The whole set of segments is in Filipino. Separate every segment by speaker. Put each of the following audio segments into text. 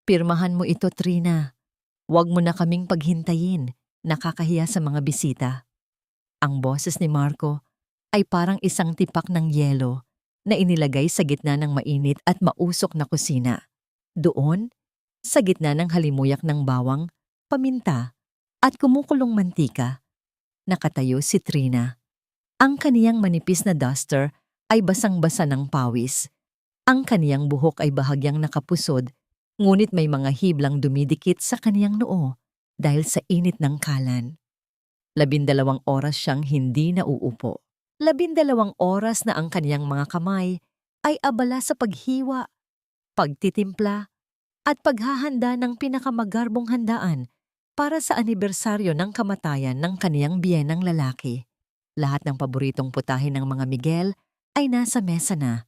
Speaker 1: Pirmahan mo ito, Trina. Huwag mo na kaming paghintayin. Nakakahiya sa mga bisita. Ang boses ni Marco ay parang isang tipak ng yelo na inilagay sa gitna ng mainit at mausok na kusina. Doon, sa gitna ng halimuyak ng bawang, paminta, at kumukulong mantika, nakatayo si Trina. Ang kaniyang manipis na duster ay basang-basa ng pawis. Ang kaniyang buhok ay bahagyang nakapusod, ngunit may mga hiblang dumidikit sa kaniyang noo dahil sa init ng kalan. 12 oras siyang hindi nauupo. 12 oras na ang kaniyang mga kamay ay abala sa paghiwa, pagtitimpla, at paghahanda ng pinakamagarbong handaan para sa anibersaryo ng kamatayan ng kaniyang biyenang lalaki. Lahat ng paboritong putahe ng mga Miguel ay nasa mesa na,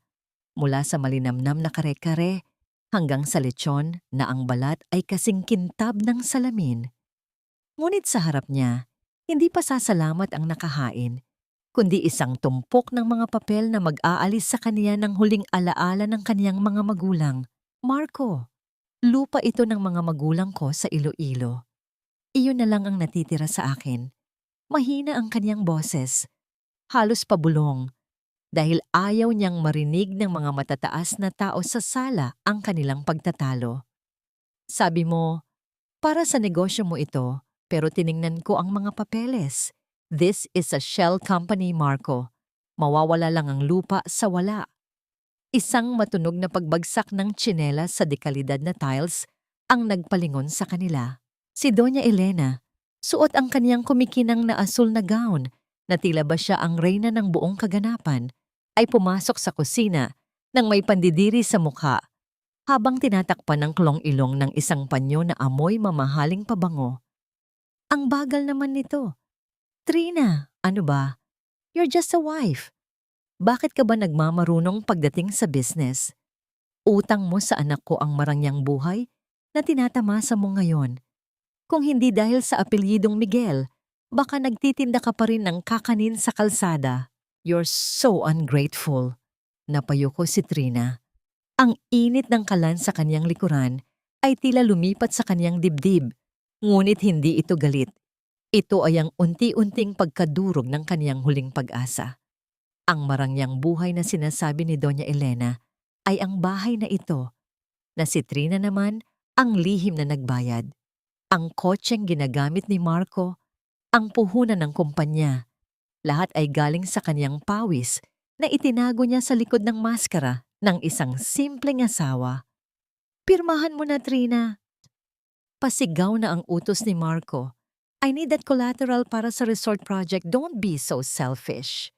Speaker 1: mula sa malinamnam na kare-kare hanggang sa lechon na ang balat ay kasing kintab ng salamin. Ngunit sa harap niya, hindi pa sasalamat ang nakahain, kundi isang tumpok ng mga papel na mag-aalis sa kaniya ng huling alaala ng kaniyang mga magulang. Marco, lupa ito ng mga magulang ko sa Iloilo. Iyon na lang ang natitira sa akin. Mahina ang kaniyang boses, halos pabulong, dahil ayaw niyang marinig ng mga matataas na tao sa sala ang kanilang pagtatalo. Sabi mo, para sa negosyo mo ito, pero tiningnan ko ang mga papeles. This is a shell company, Marco. Mawawala lang ang lupa sa wala. Isang matunog na pagbagsak ng tsinelas sa dekalidad na tiles ang nagpalingon sa kanila. Si Doña Elena, suot ang kaniyang kumikinang na asul na gown na tila ba siya ang reyna ng buong kaganapan, ay pumasok sa kusina nang may pandidiri sa mukha habang tinatakpan ng klong-ilong ng isang panyo na amoy mamahaling pabango. Ang bagal naman nito. Trina, ano ba? You're just a wife. Bakit ka ba nagmamarunong pagdating sa business? Utang mo sa anak ko ang marangyang buhay na tinatamasa mo ngayon. Kung hindi dahil sa apelyidong Miguel, baka nagtitinda ka pa rin ng kakanin sa kalsada. You're so ungrateful. Napayuko si Trina. Ang init ng kalan sa kanyang likuran ay tila lumipat sa kanyang dibdib, ngunit hindi ito galit. Ito ay ang unti-unting pagkadurog ng kaniyang huling pag-asa. Ang marangyang buhay na sinasabi ni Doña Elena ay ang bahay na ito, na si Trina naman ang lihim na nagbayad. Ang kotseng ginagamit ni Marco, ang puhunan ng kumpanya, lahat ay galing sa kaniyang pawis na itinago niya sa likod ng maskara ng isang simpleng asawa. Pirmahan mo na, Trina. Pasigaw na ang utos ni Marco. I need that collateral para sa resort project. Don't be so selfish.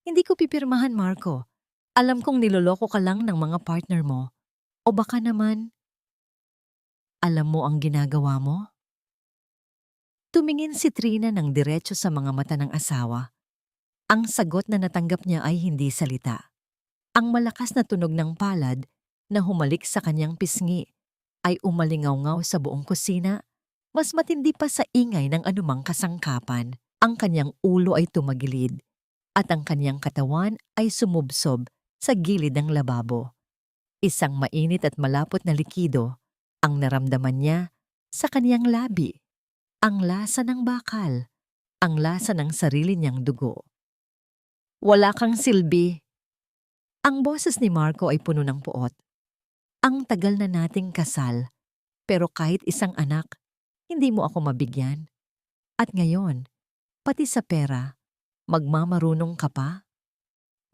Speaker 1: Hindi ko pipirmahan, Marco. Alam kong niloloko ka lang ng mga partner mo. O baka naman, alam mo ang ginagawa mo? Tumingin si Trina ng diretso sa mga mata ng asawa. Ang sagot na natanggap niya ay hindi salita. Ang malakas na tunog ng palad na humalik sa kanyang pisngi ay umalingaw-ngaw sa buong kusina, mas matindi pa sa ingay ng anumang kasangkapan. Ang kanyang ulo ay tumagilid at ang kanyang katawan ay sumubsob sa gilid ng lababo. Isang mainit at malapot na likido ang naramdaman niya sa kanyang labi. Ang lasa ng bakal, ang lasa ng sarili niyang dugo. Wala kang silbi. Ang boses ni Marco ay puno ng puot. Ang tagal na nating kasal, pero kahit isang anak, hindi mo ako mabigyan. At ngayon, pati sa pera, magmamarunong ka pa?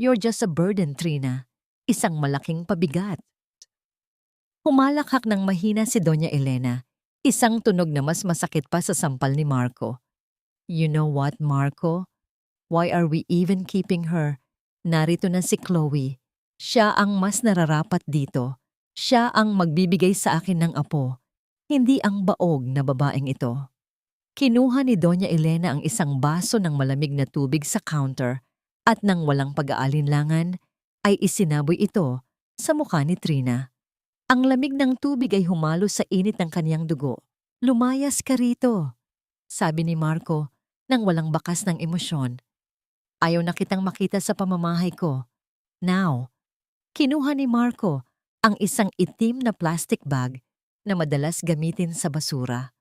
Speaker 1: You're just a burden, Trina. Isang malaking pabigat. Humalakhak ng mahina si Doña Elena, isang tunog na mas masakit pa sa sampal ni Marco. You know what, Marco? Why are we even keeping her? Narito na si Chloe. Siya ang mas nararapat dito. Siya ang magbibigay sa akin ng apo, hindi ang baog na babaeng ito. Kinuha ni Doña Elena ang isang baso ng malamig na tubig sa counter at nang walang pag-aalinlangan ay isinaboy ito sa mukha ni Trina. Ang lamig ng tubig ay humalo sa init ng kaniyang dugo. Lumayas ka rito, sabi ni Marco nang walang bakas ng emosyon. Ayaw na kitang makita sa pamamahay ko. Now, kinuha ni Marco ang isang itim na plastic bag na madalas gamitin sa basura.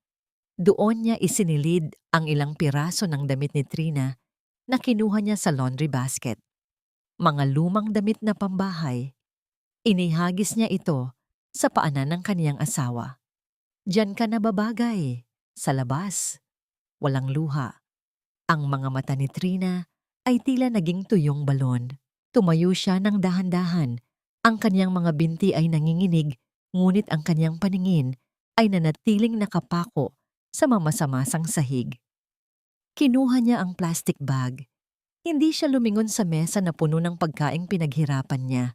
Speaker 1: Doon niya isinilid ang ilang piraso ng damit ni Trina na kinuha niya sa laundry basket. Mga lumang damit na pambahay. Inihagis niya ito sa paanan ng kaniyang asawa. Diyan ka nababagay, sa labas. Walang luha. Ang mga mata ni Trina ay tila naging tuyong balon. Tumayo siya ng dahan-dahan. Ang kaniyang mga binti ay nanginginig, ngunit ang kaniyang paningin ay nanatiling nakapako sa mamasamasang sahig. Kinuha niya ang plastic bag. Hindi siya lumingon sa mesa na puno ng pagkaing pinaghirapan niya.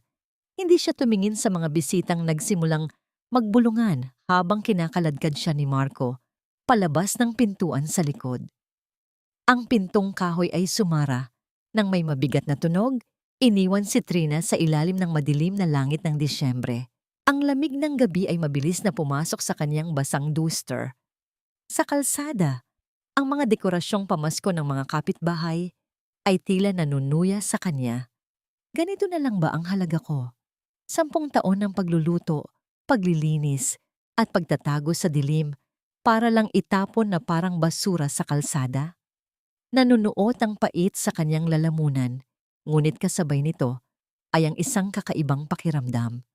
Speaker 1: Hindi siya tumingin sa mga bisitang nagsimulang magbulungan habang kinakaladkad siya ni Marco, palabas ng pintuan sa likod. Ang pintong kahoy ay sumara. Nang may mabigat na tunog, iniwan si Trina sa ilalim ng madilim na langit ng Disyembre. Ang lamig ng gabi ay mabilis na pumasok sa kanyang basang duster. Sa kalsada, ang mga dekorasyong pamasko ng mga kapitbahay ay tila nanunuya sa kanya. Ganito na lang ba ang halaga ko? 10 taon ng pagluluto, paglilinis, at pagtatago sa dilim para lang itapon na parang basura sa kalsada? Nanunuot ang pait sa kanyang lalamunan, ngunit kasabay nito ay ang isang kakaibang pakiramdam.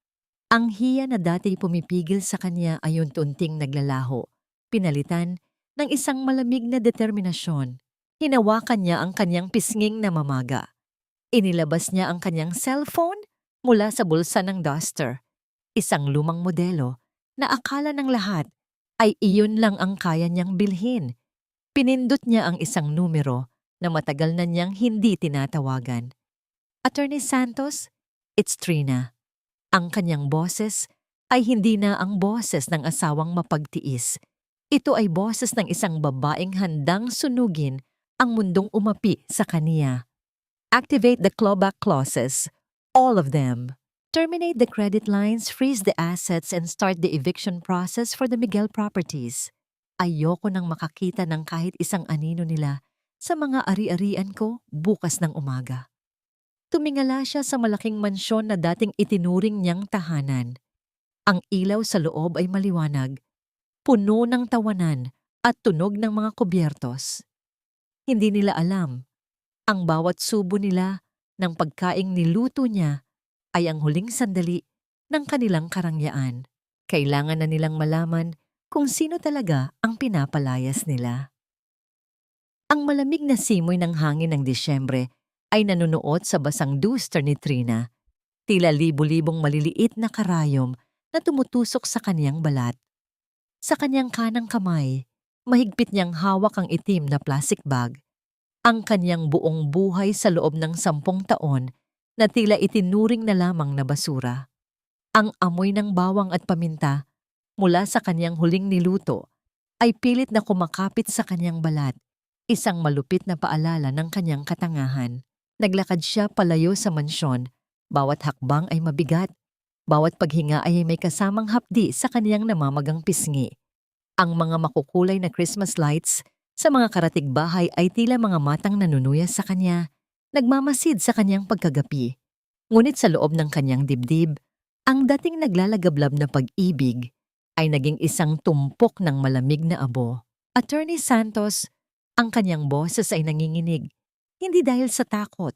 Speaker 1: Ang hiya na dati pumipigil sa kanya ay unti-unting naglalaho, pinalitan ng isang malamig na determinasyon. Hinawakan niya ang kanyang pisnging na mamaga. Inilabas niya ang kanyang cellphone mula sa bulsa ng duster. Isang lumang modelo na akala ng lahat ay iyon lang ang kaya niyang bilhin. Pinindot niya ang isang numero na matagal na niyang hindi tinatawagan. Attorney Santos, it's Trina. Ang kanyang boses ay hindi na ang boses ng asawang mapagtiis. Ito ay boses ng isang babaeng handang sunugin ang mundong umapi sa kaniya. Activate the clawback clauses, all of them. Terminate the credit lines, freeze the assets, and start the eviction process for the Miguel properties. Ayoko nang makakita ng kahit isang anino nila sa mga ari-arian ko bukas ng umaga. Tumingala siya sa malaking mansyon na dating itinuring niyang tahanan. Ang ilaw sa loob ay maliwanag, puno ng tawanan at tunog ng mga kubyertos. Hindi nila alam, ang bawat subo nila ng pagkaing niluto niya ay ang huling sandali ng kanilang karangyaan. Kailangan na nilang malaman kung sino talaga ang pinapalayas nila. Ang malamig na simoy ng hangin ng Disyembre ay nanunuot sa basang duster ni Trina, tila libu-libong maliliit na karayom na tumutusok sa kaniyang balat. Sa kaniyang kanang kamay, mahigpit niyang hawak ang itim na plastic bag. Ang kaniyang buong buhay sa loob ng 10 taon na tila itinuring na lamang na basura. Ang amoy ng bawang at paminta mula sa kaniyang huling niluto ay pilit na kumakapit sa kaniyang balat, isang malupit na paalala ng kaniyang katangahan. Naglakad siya palayo sa mansyon, bawat hakbang ay mabigat, bawat paghinga ay may kasamang hapdi sa kaniyang namamagang pisngi. Ang mga makukulay na Christmas lights sa mga karatig bahay ay tila mga matang nanunuya sa kanya, nagmamasid sa kaniyang pagkagapi. Ngunit sa loob ng kaniyang dibdib, ang dating naglalagablab na pag-ibig ay naging isang tumpok ng malamig na abo. Attorney Santos, ang kanyang boses ay nanginginig, hindi dahil sa takot,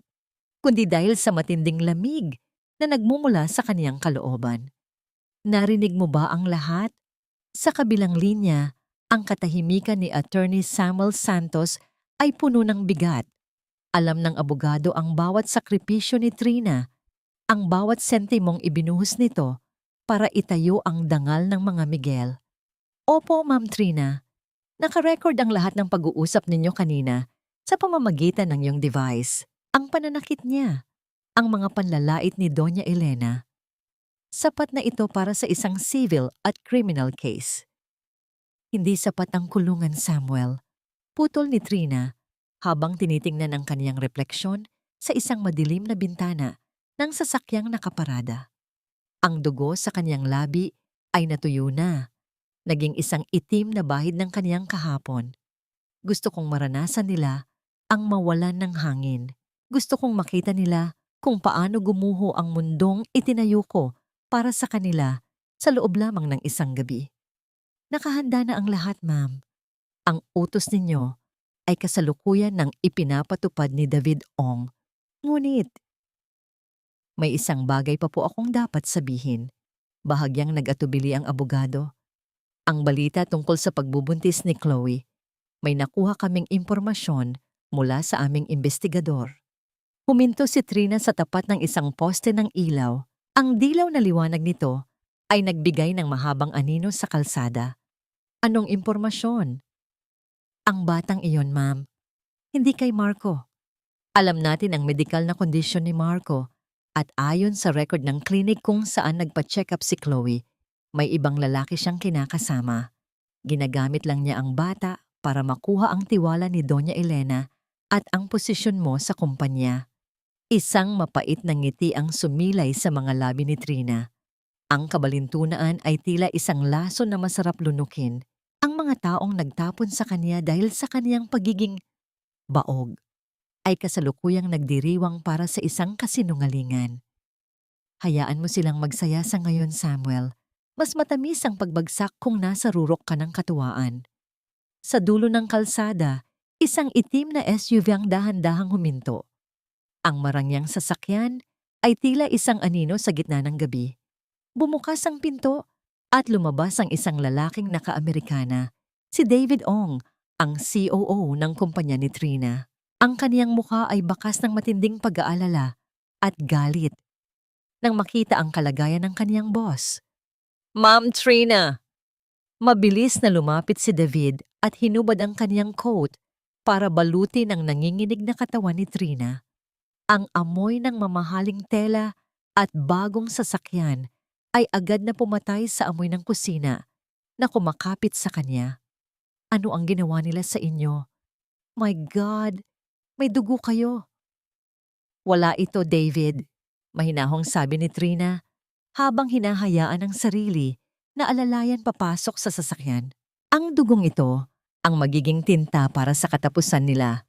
Speaker 1: kundi dahil sa matinding lamig na nagmumula sa kaniyang kalooban. Narinig mo ba ang lahat? Sa kabilang linya, ang katahimikan ni Attorney Samuel Santos ay puno ng bigat. Alam ng abogado ang bawat sakripisyo ni Trina, ang bawat sentimong ibinuhos nito para itayo ang dangal ng mga Miguel. Opo, Ma'am Trina. Nakarecord ang lahat ng pag-uusap ninyo kanina sa pamamagitan ng iyong device. Ang pananakit niya, ang mga panlalait ni Doña Elena. Sapat na ito para sa isang civil at criminal case. Hindi sapat ang kulungan, Samuel. Putol ni Trina habang tinitingnan ang kaniyang refleksyon sa isang madilim na bintana ng sasakyang nakaparada. Ang dugo sa kaniyang labi ay natuyo na, naging isang itim na bahid ng kaniyang kahapon. Gusto kong maranasan nila ang mawalan ng hangin. Gusto kong makita nila kung paano gumuho ang mundong itinayo ko para sa kanila sa loob lamang ng isang gabi. Nakahanda na ang lahat, ma'am. Ang utos ninyo ay kasalukuyan ng ipinapatupad ni David Ong. Ngunit, may isang bagay pa po akong dapat sabihin. Bahagyang nag-atubili ang abogado. Ang balita tungkol sa pagbubuntis ni Chloe, may nakuha kaming impormasyon mula sa aming investigador. Huminto si Trina sa tapat ng isang poste ng ilaw. Ang dilaw na liwanag nito ay nagbigay ng mahabang anino sa kalsada. Anong impormasyon? Ang batang iyon, ma'am. Hindi kay Marco. Alam natin ang medikal na kondisyon ni Marco at ayon sa record ng klinik kung saan nagpa-check up si Chloe, may ibang lalaki siyang kinakasama. Ginagamit lang niya ang bata para makuha ang tiwala ni Doña Elena at ang posisyon mo sa kumpanya. Isang mapait na ngiti ang sumilay sa mga labi ni Trina. Ang kabalintunaan ay tila isang laso na masarap lunukin. Ang mga taong nagtapon sa kanya dahil sa kaniyang pagiging baog ay kasalukuyang nagdiriwang para sa isang kasinungalingan. Hayaan mo silang magsaya sa ngayon, Samuel. Mas matamis ang pagbagsak kung nasa rurok ka ng katuwaan. Sa dulo ng kalsada, isang itim na SUV ang dahan-dahang huminto. Ang marangyang sasakyan ay tila isang anino sa gitna ng gabi. Bumukas ang pinto at lumabas ang isang lalaking naka-Amerikana, si David Ong, ang COO ng kumpanya ni Trina. Ang kaniyang mukha ay bakas ng matinding pag-aalala at galit nang makita ang kalagayan ng kaniyang boss. Ma'am Trina! Mabilis na lumapit si David at hinubad ang kaniyang coat para balutin ang nanginginig na katawan ni Trina. Ang amoy ng mamahaling tela at bagong sasakyan ay agad na pumatay sa amoy ng kusina na kumakapit sa kanya. Ano ang ginawa nila sa inyo? My God! May dugo kayo. Wala ito, David. Mahinahong sabi ni Trina habang hinahayaan ang sarili na alalayan papasok sa sasakyan. Ang dugong ito ang magiging tinta para sa katapusan nila.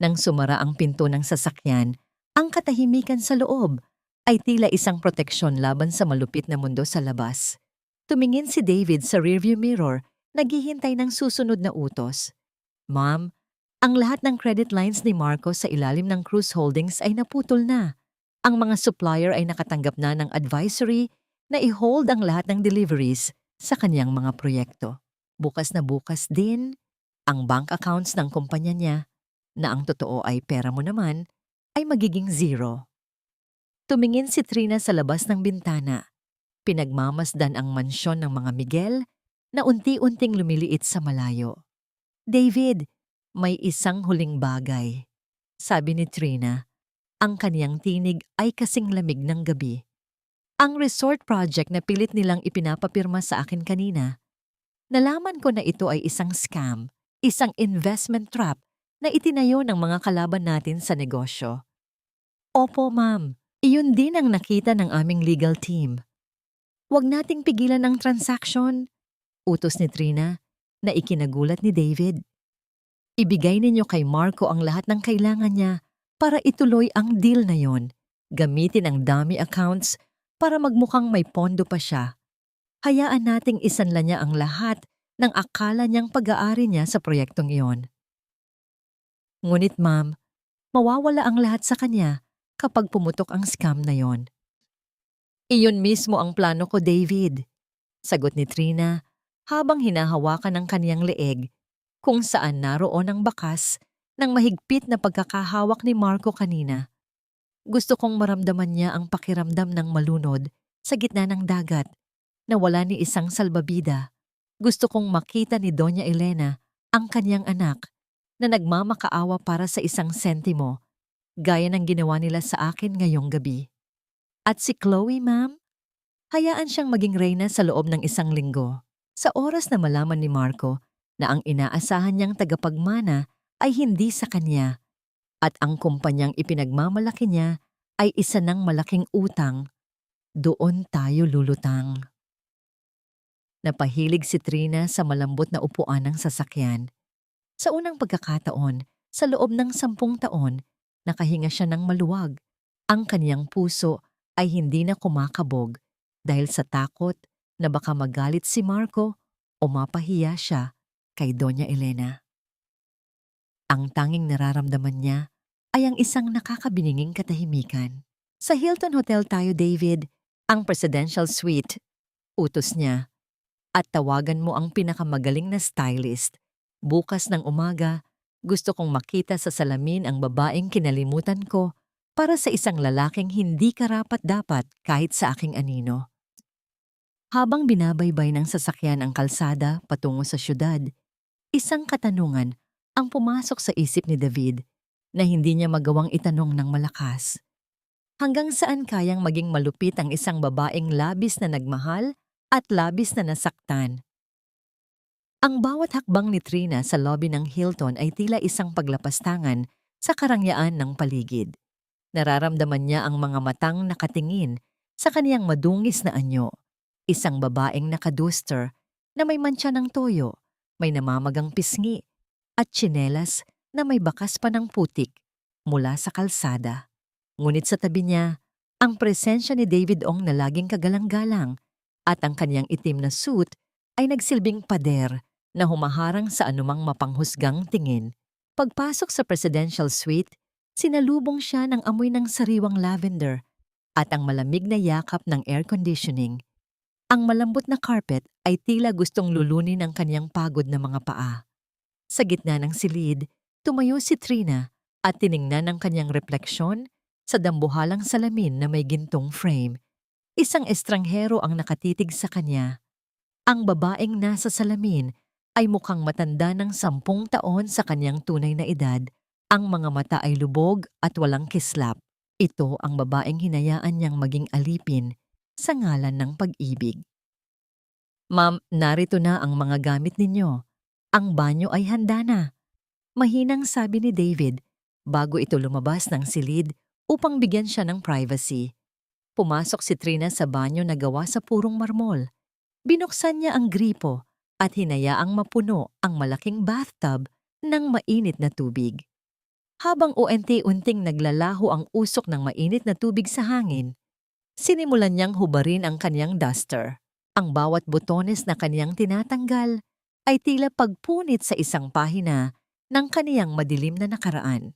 Speaker 1: Nang sumara ang pinto ng sasakyan, ang katahimikan sa loob ay tila isang proteksyon laban sa malupit na mundo sa labas. Tumingin si David sa rearview mirror, naghihintay ng susunod na utos. Ma'am, ang lahat ng credit lines ni Marco sa ilalim ng Cruz Holdings ay naputol na. Ang mga supplier ay nakatanggap na ng advisory na i-hold ang lahat ng deliveries sa kanyang mga proyekto. Bukas na bukas din ang bank accounts ng kumpanya niya na ang totoo ay pera mo naman ay magiging zero. Tumingin si Trina sa labas ng bintana. Pinagmamasdan ang mansyon ng mga Miguel na unti-unting lumiliit sa malayo. David, may isang huling bagay, sabi ni Trina. Ang kaniyang tinig ay kasing lamig ng gabi. Ang resort project na pilit nilang ipinapapirma sa akin kanina, nalaman ko na ito ay isang scam, isang investment trap na itinayo ng mga kalaban natin sa negosyo. Opo, ma'am. Iyon din ang nakita ng aming legal team. Huwag nating pigilan ang transaction, utos ni Trina na ikinagulat ni David. Ibigay ninyo kay Marco ang lahat ng kailangan niya para ituloy ang deal na yon. Gamitin ang dummy accounts para magmukhang may pondo pa siya. Hayaan nating isanla niya ang lahat ng akala niyang pag-aari niya sa proyektong iyon. Ngunit ma'am, mawawala ang lahat sa kanya kapag pumutok ang scam na yon. Iyon mismo ang plano ko, David, sagot ni Trina habang hinahawakan ng kaniyang leeg kung saan naroon ang bakas ng mahigpit na pagkakahawak ni Marco kanina. Gusto kong maramdaman niya ang pakiramdam ng malunod sa gitna ng dagat na wala ni isang salbabida. Gusto kong makita ni Doña Elena ang kaniyang anak na nagmamakaawa para sa isang sentimo, gaya ng ginawa nila sa akin ngayong gabi. At si Chloe, ma'am? Hayaan siyang maging reyna sa loob ng isang linggo. Sa oras na malaman ni Marco na ang inaasahan niyang tagapagmana ay hindi sa kanya at ang kumpanyang ipinagmamalaki niya ay isa ng malaking utang, doon tayo lulutang. Napahilig si Trina sa malambot na upuan ng sasakyan. Sa unang pagkakataon, sa loob ng 10 taon, nakahinga siya ng maluwag. Ang kaniyang puso ay hindi na kumakabog dahil sa takot na baka magalit si Marco o mapahiya siya kay Doña Elena. Ang tanging nararamdaman niya ay ang isang nakakabininging katahimikan. Sa Hilton Hotel tayo, David, ang presidential suite. Utos niya. At tawagan mo ang pinakamagaling na stylist. Bukas ng umaga, gusto kong makita sa salamin ang babaeng kinalimutan ko para sa isang lalaking hindi karapat-dapat kahit sa aking anino. Habang binabaybay ng sasakyan ang kalsada patungo sa syudad, isang katanungan ang pumasok sa isip ni David na hindi niya magawang itanong ng malakas. Hanggang saan kayang maging malupit ang isang babaeng labis na nagmahal at labis na nasaktan? Ang bawat hakbang ni Trina sa lobby ng Hilton ay tila isang paglapastangan sa karangyaan ng paligid. Nararamdaman niya ang mga matang nakatingin sa kaniyang madungis na anyo. Isang babaeng nakaduster na may mantsa ng toyo, may namamagang pisngi, at tsinelas na may bakas pa ng putik mula sa kalsada. Ngunit sa tabi niya, ang presensya ni David Ong na laging kagalang-galang at ang kaniyang itim na suit ay nagsilbing pader na humaharang sa anumang mapanghusgang tingin. Pagpasok sa presidential suite, sinalubong siya ng amoy ng sariwang lavender at ang malamig na yakap ng air conditioning. Ang malambot na carpet ay tila gustong lulunin ang kaniyang pagod na mga paa. Sa gitna ng silid, tumayo si Trina at tiningnan ang kaniyang refleksyon sa dambuhalang salamin na may gintong frame. Isang estranghero ang nakatitig sa kanya. Ang babaeng nasa salamin ay mukhang matanda ng 10 taon sa kanyang tunay na edad. Ang mga mata ay lubog at walang kislap. Ito ang babaeng hinayaan niyang maging alipin sa ngalan ng pag-ibig. Ma'am, narito na ang mga gamit ninyo. Ang banyo ay handa na. Mahinang sabi ni David bago ito lumabas ng silid upang bigyan siya ng privacy. Pumasok si Trina sa banyo na gawa sa purong marmol. Binuksan niya ang gripo at hinayaang mapuno ang malaking bathtub ng mainit na tubig. Habang unti-unting naglalaho ang usok ng mainit na tubig sa hangin, sinimulan niyang hubarin ang kaniyang duster. Ang bawat botones na kaniyang tinatanggal ay tila pagpunit sa isang pahina ng kaniyang madilim na nakaraan.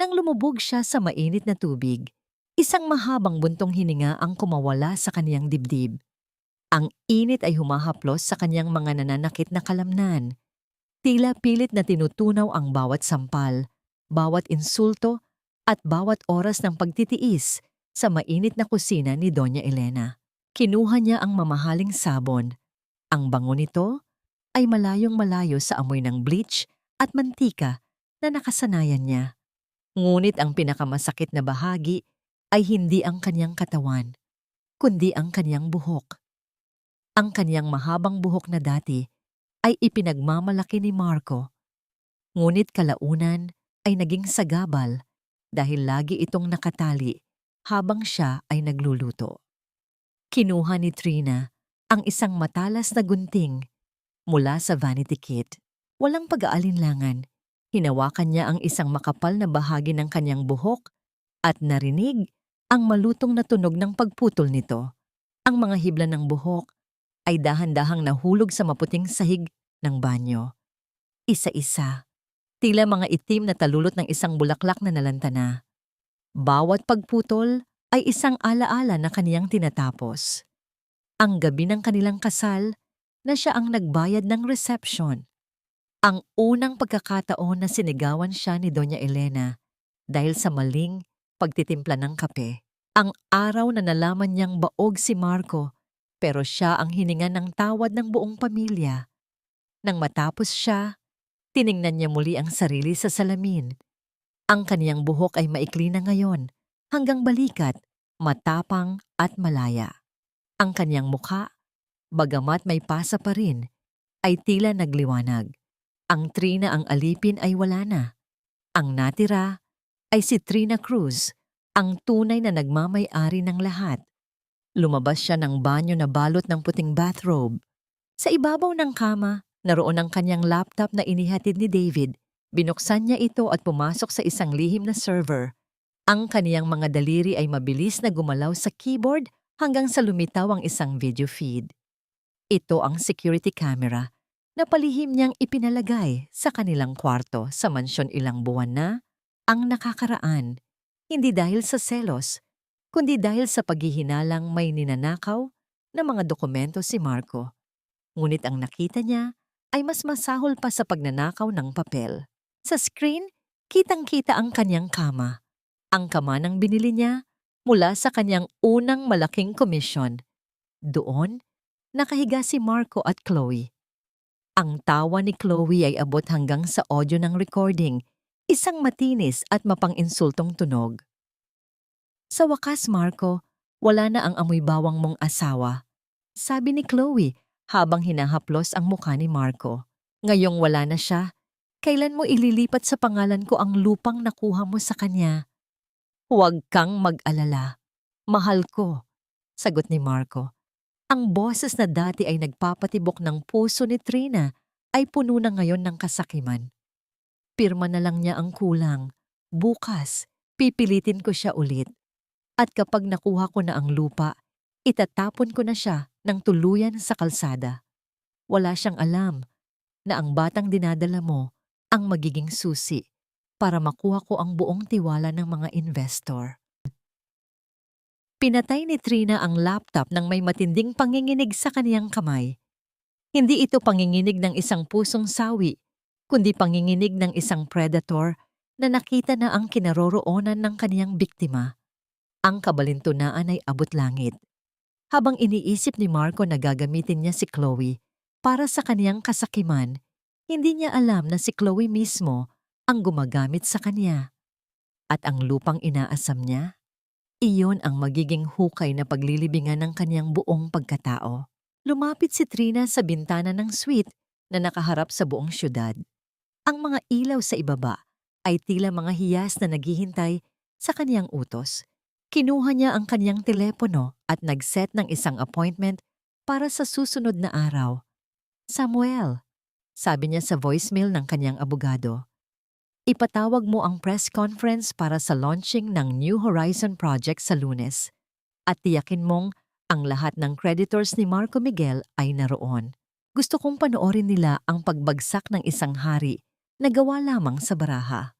Speaker 1: Nang lumubog siya sa mainit na tubig, isang mahabang buntong hininga ang kumawala sa kaniyang dibdib. Ang init ay humahaplos sa kaniyang mga nananakit na kalamnan. Tila pilit na tinutunaw ang bawat sampal, bawat insulto at bawat oras ng pagtitiis sa mainit na kusina ni Doña Elena. Kinuha niya ang mamahaling sabon. Ang bango nito ay malayong malayo sa amoy ng bleach at mantika na nakasanayan niya. Ngunit ang pinakamasakit na bahagi ay hindi ang kaniyang katawan, kundi ang kaniyang buhok. Ang kaniyang mahabang buhok na dati ay ipinagmamalaki ni Marco. Ngunit kalaunan ay naging sagabal dahil lagi itong nakatali habang siya ay nagluluto. Kinuha ni Trina ang isang matalas na gunting mula sa vanity kit. Walang pag-aalinlangan. Hinawakan niya ang isang makapal na bahagi ng kanyang buhok at narinig ang malutong na tunog ng pagputol nito. Ang mga hibla ng buhok ay dahan-dahang nahulog sa maputing sahig ng banyo. Isa-isa, tila mga itim na talulot ng isang bulaklak na nalantana. Bawat pagputol ay isang alaala na kaniyang tinatapos. Ang gabi ng kanilang kasal na siya ang nagbayad ng reception. Ang unang pagkakataon na sinigawan siya ni Doña Elena dahil sa maling pagtitimpla ng kape. Ang araw na nalaman niyang baog si Marco pero siya ang hininga ng tawad ng buong pamilya. Nang matapos siya, tiningnan niya muli ang sarili sa salamin. Ang kaniyang buhok ay maikli na ngayon hanggang balikat, matapang at malaya. Ang kaniyang mukha, bagamat may pasa pa rin, ay tila nagliwanag. Ang Trina ang alipin ay wala na. Ang natira ay si Trina Cruz, ang tunay na nagmamay-ari ng lahat. Lumabas siya ng banyo na balot ng puting bathrobe. Sa ibabaw ng kama, naroon ang kanyang laptop na inihatid ni David. Binuksan niya ito at pumasok sa isang lihim na server. Ang kaniyang mga daliri ay mabilis na gumalaw sa keyboard hanggang sa lumitaw ang isang video feed. Ito ang security camera na palihim niyang ipinalagay sa kanilang kwarto sa mansyon ilang buwan na ang nakakaraan, hindi dahil sa selos, kundi dahil sa paghihinalang may ninanakaw na mga dokumento si Marco. Ngunit ang nakita niya ay mas masahol pa sa pagnanakaw ng papel. Sa screen, kitang-kita ang kanyang kama. Ang kama ng binili niya mula sa kanyang unang malaking komisyon. Doon, nakahiga si Marco at Chloe. Ang tawa ni Chloe ay abot hanggang sa audio ng recording, isang matinis at mapang-insultong tunog. Sa wakas, Marco, wala na ang amoy bawang mong asawa, sabi ni Chloe habang hinahaplos ang mukha ni Marco. Ngayong wala na siya, kailan mo ililipat sa pangalan ko ang lupang nakuha mo sa kanya? Huwag kang mag-alala. Mahal ko, sagot ni Marco. Ang boses na dati ay nagpapatibok ng puso ni Trina ay puno na ngayon ng kasakiman. Pirma na lang niya ang kulang. Bukas, pipilitin ko siya ulit. At kapag nakuha ko na ang lupa, itatapon ko na siya ng tuluyan sa kalsada. Wala siyang alam na ang batang dinadala mo ang magiging susi para makuha ko ang buong tiwala ng mga investor. Pinatay ni Trina ang laptop nang may matinding panginginig sa kaniyang kamay. Hindi ito panginginig ng isang pusong sawi, kundi panginginig ng isang predator na nakita na ang kinaroroonan ng kaniyang biktima. Ang kabalintunaan ay abot langit. Habang iniisip ni Marco na gagamitin niya si Chloe para sa kaniyang kasakiman, hindi niya alam na si Chloe mismo ang gumagamit sa kanya. At ang lupang inaasam niya, iyon ang magiging hukay na paglilibingan ng kaniyang buong pagkatao. Lumapit si Trina sa bintana ng suite na nakaharap sa buong syudad. Ang mga ilaw sa ibaba ay tila mga hiyas na naghihintay sa kaniyang utos. Kinuha niya ang kaniyang telepono at nag-set ng isang appointment para sa susunod na araw. Samuel, sabi niya sa voicemail ng kaniyang abogado, ipatawag mo ang press conference para sa launching ng New Horizon Project sa Lunes at tiyakin mong ang lahat ng creditors ni Marco Miguel ay naroon. Gusto kong panoorin nila ang pagbagsak ng isang hari na gawa lamang sa baraha.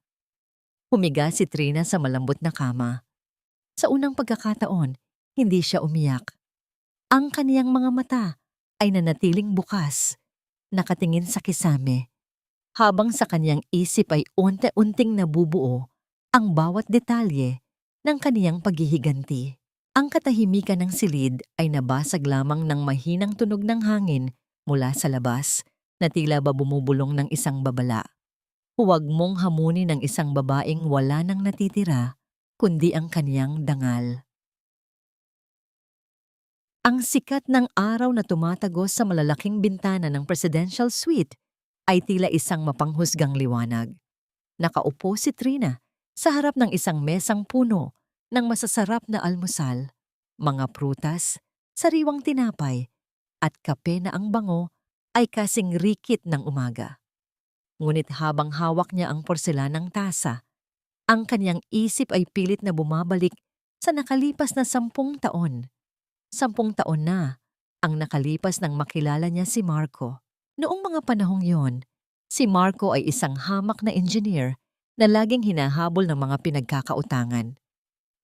Speaker 1: Humiga si Trina sa malambot na kama. Sa unang pagkakataon, hindi siya umiyak. Ang kaniyang mga mata ay nanatiling bukas, nakatingin sa kisame, habang sa kaniyang isip ay unti-unting nabubuo ang bawat detalye ng kaniyang paghihiganti. Ang katahimikan ng silid ay nabasag lamang ng mahinang tunog ng hangin mula sa labas na tila ba bumubulong ng isang babala. Huwag mong hamunin ng isang babaeng wala nang natitira, kundi ang kaniyang dangal. Ang sikat ng araw na tumatagos sa malalaking bintana ng presidential suite ay tila isang mapanghusgang liwanag. Nakaupo si Trina sa harap ng isang mesang puno ng masasarap na almusal, mga prutas, sariwang tinapay, at kape na ang bango ay kasing rikit ng umaga. Ngunit habang hawak niya ang porselanang tasa, ang kaniyang isip ay pilit na bumabalik sa nakalipas na 10 taon. 10 taon na ang nakalipas nang makilala niya si Marco. Noong mga panahong yon, si Marco ay isang hamak na engineer na laging hinahabol ng mga pinagkakautangan.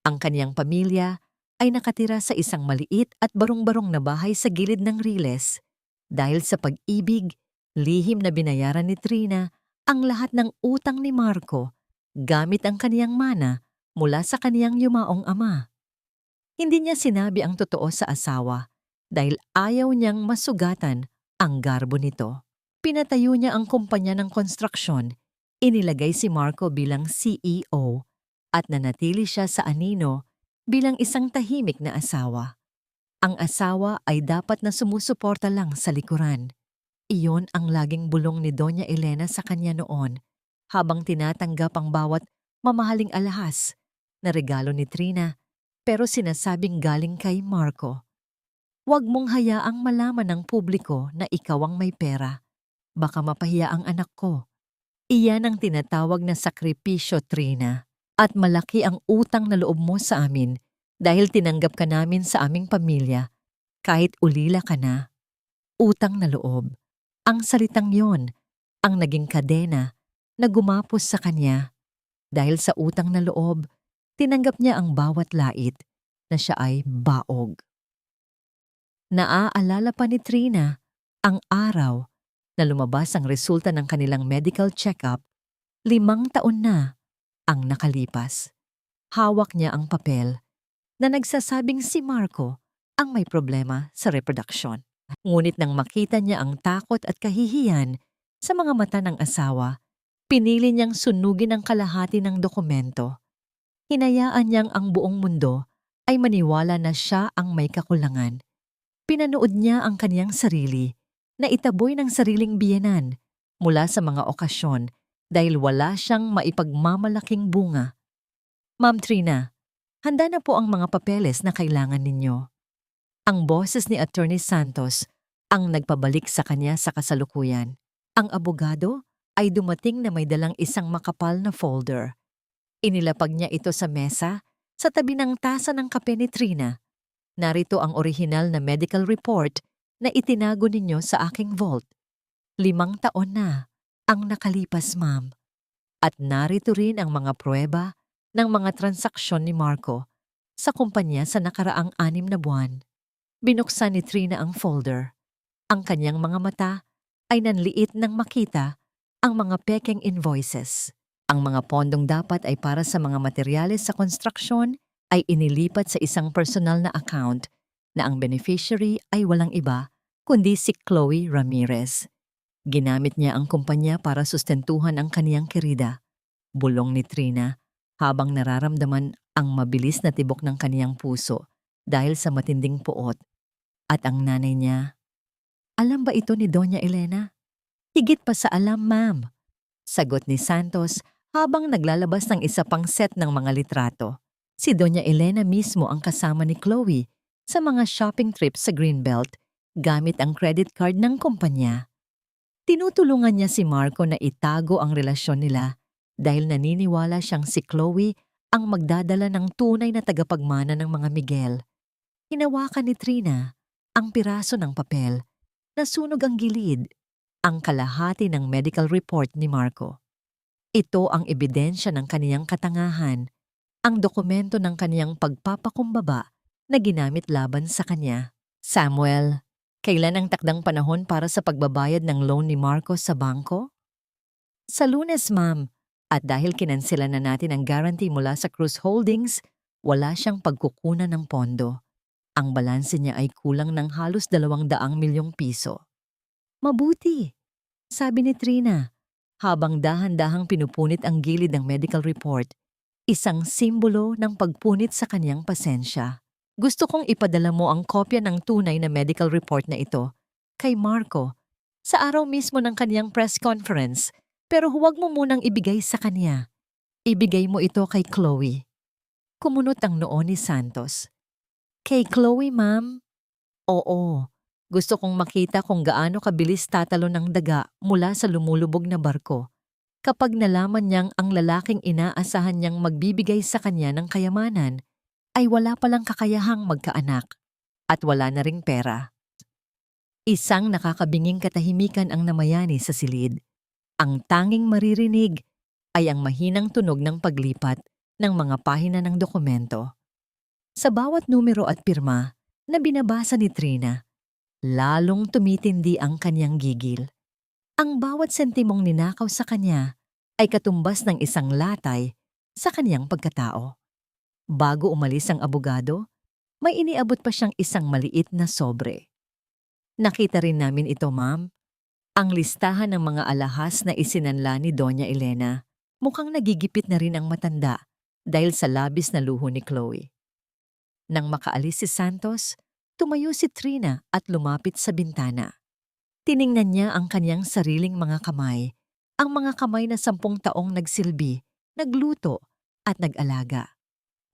Speaker 1: Ang kaniyang pamilya ay nakatira sa isang maliit at barong-barong na bahay sa gilid ng Riles. Dahil sa pag-ibig, lihim na binayaran ni Trina ang lahat ng utang ni Marco gamit ang kaniyang mana mula sa kaniyang yumaong ama. Hindi niya sinabi ang totoo sa asawa dahil ayaw niyang masugatan ang garbo nito. Pinatayo niya ang kumpanya ng konstruksyon, inilagay si Marco bilang CEO at nanatili siya sa anino bilang isang tahimik na asawa. Ang asawa ay dapat na sumusuporta lang sa likuran. Iyon ang laging bulong ni Doña Elena sa kanya noon habang tinatanggap ang bawat mamahaling alahas na regalo ni Trina pero sinasabing galing kay Marco. Huwag mong hayaang malaman ng publiko na ikaw ang may pera. Baka mapahiya ang anak ko. Iyan ang tinatawag na sakripisyo, Trina. At malaki ang utang na loob mo sa amin dahil tinanggap ka namin sa aming pamilya kahit ulila ka na. Utang na loob. Ang salitang yon ang naging kadena na gumapos sa kanya. Dahil sa utang na loob, tinanggap niya ang bawat lait na siya ay baog. Naaalala pa ni Trina ang araw na lumabas ang resulta ng kanilang medical check-up. 5 taon na ang nakalipas. Hawak niya ang papel na nagsasabing si Marco ang may problema sa reproduksyon. Ngunit nang makita niya ang takot at kahihiyan sa mga mata ng asawa, pinili niyang sunugin ang kalahati ng dokumento. Hinayaan niyang ang buong mundo ay maniwala na siya ang may kakulangan. Pinanood niya ang kaniyang sarili na itaboy ng sariling biyenan mula sa mga okasyon dahil wala siyang maipagmamalaking bunga. Ma'am Trina, handa na po ang mga papeles na kailangan ninyo. Ang boses ni Attorney Santos ang nagpabalik sa kanya sa kasalukuyan. Ang abogado ay dumating na may dalang isang makapal na folder. Inilapag niya ito sa mesa sa tabi ng tasa ng kape ni Trina. Narito ang orihinal na medical report na itinago ninyo sa aking vault. 5 taon na ang nakalipas, ma'am. At narito rin ang mga pruweba ng mga transaksyon ni Marco sa kumpanya sa nakaraang 6 na buwan. Binuksan ni Trina ang folder. Ang kanyang mga mata ay nanliit nang makita ang mga pekeng invoices. Ang mga pondong dapat ay para sa mga materyales sa konstruksyon ay inilipat sa isang personal na account na ang beneficiary ay walang iba kundi si Chloe Ramirez. Ginamit niya ang kumpanya para sustentuhan ang kaniyang kirida. Bulong ni Trina habang nararamdaman ang mabilis na tibok ng kaniyang puso dahil sa matinding puot. At ang nanay niya, alam ba ito ni Doña Elena? Higit pa sa alam, ma'am. Sagot ni Santos habang naglalabas ng isa pang set ng mga litrato. Si Doña Elena mismo ang kasama ni Chloe sa mga shopping trips sa Greenbelt gamit ang credit card ng kumpanya. Tinutulungan niya si Marco na itago ang relasyon nila dahil naniniwala siyang si Chloe ang magdadala ng tunay na tagapagmana ng mga Miguel. Hinawakan ni Trina ang piraso ng papel, nasunog ang gilid, ang kalahati ng medical report ni Marco. Ito ang ebidensya ng kaniyang katangahan, ang dokumento ng kaniyang pagpapakumbaba na ginamit laban sa kanya. Samuel, kailan ang takdang panahon para sa pagbabayad ng loan ni Marco sa bangko? Sa Lunes, ma'am. At dahil kinansela na natin ang guarantee mula sa Cruz Holdings, wala siyang pagkukunan ng pondo. Ang balanse niya ay kulang ng halos 200 milyong piso. Mabuti, sabi ni Trina, habang dahan-dahang pinupunit ang gilid ng medical report, isang simbolo ng pagpunit sa kanyang pasensya. Gusto kong ipadala mo ang kopya ng tunay na medical report na ito kay Marco sa araw mismo ng kanyang press conference, pero huwag mo munang ibigay sa kanya. Ibigay mo ito kay Chloe. Kumunot ang noo ni Santos. Kay Chloe, ma'am? Oo. Gusto kong makita kung gaano kabilis tatalo ng daga mula sa lumulubog na barko kapag nalaman niyang ang lalaking inaasahan niyang magbibigay sa kanya ng kayamanan ay wala palang kakayahang magkaanak at wala na ring pera. Isang nakakabinging katahimikan ang namayani sa silid. Ang tanging maririnig ay ang mahinang tunog ng paglipat ng mga pahina ng dokumento. Sa bawat numero at pirma na binabasa ni Trina, lalong tumitindi ang kanyang gigil. Ang bawat sentimong ninakaw sa kanya ay katumbas ng isang latay sa kanyang pagkatao. Bago umalis ang abogado, may iniabot pa siyang isang maliit na sobre. Nakita rin namin ito, ma'am. Ang listahan ng mga alahas na isinanla ni Doña Elena, mukhang nagigipit na rin ang matanda dahil sa labis na luho ni Chloe. Nang makaalis si Santos, tumayo si Trina at lumapit sa bintana. Tiningnan niya ang kanyang sariling mga kamay, ang mga kamay na 10 taong nagsilbi, nagluto at nag-alaga.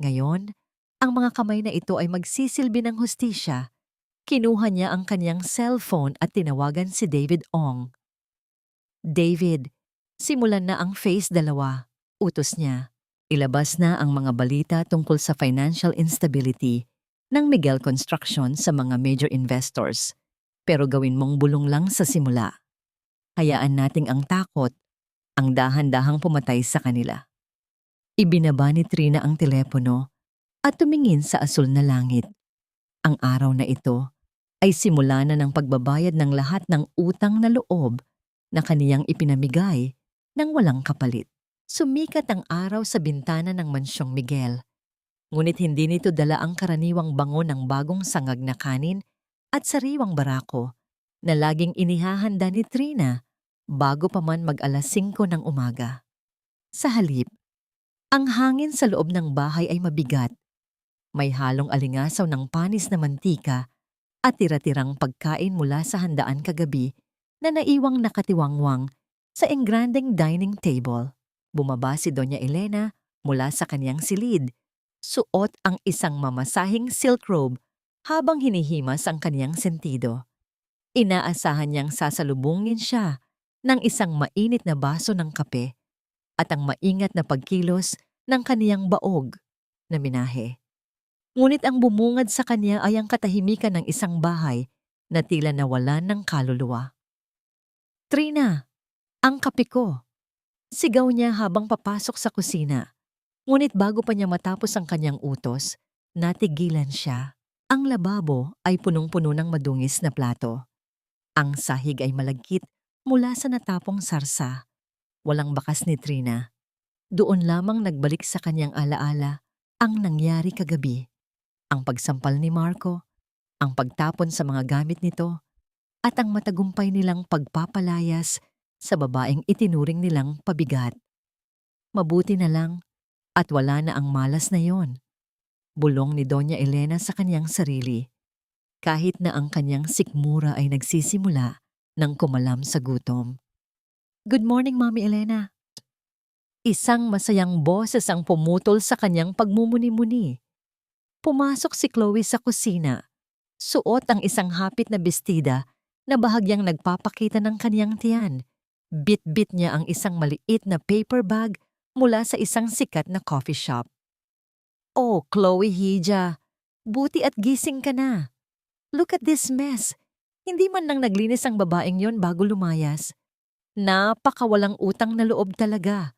Speaker 1: Ngayon, ang mga kamay na ito ay magsisilbi ng hustisya. Kinuha niya ang kanyang cellphone at tinawagan si David Ong. David, simulan na ang phase 2, utos niya. Ilabas na ang mga balita tungkol sa financial instability ng Miguel Construction sa mga major investors. Pero gawin mong bulong lang sa simula. Hayaan nating ang takot ang dahan-dahang pumatay sa kanila. Ibinaba ni Trina ang telepono at tumingin sa asul na langit. Ang araw na ito ay simula na ng pagbabayad ng lahat ng utang na loob na kaniyang ipinamigay ng walang kapalit. Sumikat ang araw sa bintana ng Mansyong Miguel. Ngunit hindi nito dala ang karaniwang bango ng bagong sangag na kanin at sariwang barako na laging inihahanda ni Trina bago pa man mag-alas 5 ng umaga. Sa halip, ang hangin sa loob ng bahay ay mabigat. May halong alingasaw ng panis na mantika at tira-tirang pagkain mula sa handaan kagabi na naiwang nakatiwangwang sa engrandeng dining table. Bumaba si Doña Elena mula sa kanyang silid. Suot ang isang mamasahing silk robe habang hinihimas ang kanyang sentido. Inaasahan niyang sasalubungin siya ng isang mainit na baso ng kape at ang maingat na pagkilos ng kaniyang baog na minahe. Ngunit ang bumungad sa kanya ay ang katahimikan ng isang bahay na tila nawalan ng kaluluwa. "Trina, ang kape ko!" Sigaw niya habang papasok sa kusina. Ngunit bago pa niya matapos ang kanyang utos, natigilan siya. Ang lababo ay punong-puno ng madungis na plato. Ang sahig ay malagkit mula sa natapong sarsa. Walang bakas ni Trina. Doon lamang nagbalik sa kanyang alaala ang nangyari kagabi. Ang pagsampal ni Marco, ang pagtapon sa mga gamit nito, at ang matagumpay nilang pagpapalayas sa babaeng itinuring nilang pabigat. Mabuti na lang at wala na ang malas na yon. Bulong ni Doña Elena sa kanyang sarili, kahit na ang kanyang sikmura ay nagsisimula ng kumalam sa gutom. "Good morning, Mami Elena." Isang masayang boses ang pumutol sa kanyang pagmumuni-muni. Pumasok si Chloe sa kusina. Suot ang isang hapit na bestida na bahagyang nagpapakita ng kanyang tiyan. Bit-bit niya ang isang maliit na paper bag mula sa isang sikat na coffee shop. "Oh, Chloe Hija, buti at gising ka na. Look at this mess. Hindi man lang naglinis ang babaeng yon bago lumayas. Napakawalang utang na loob talaga."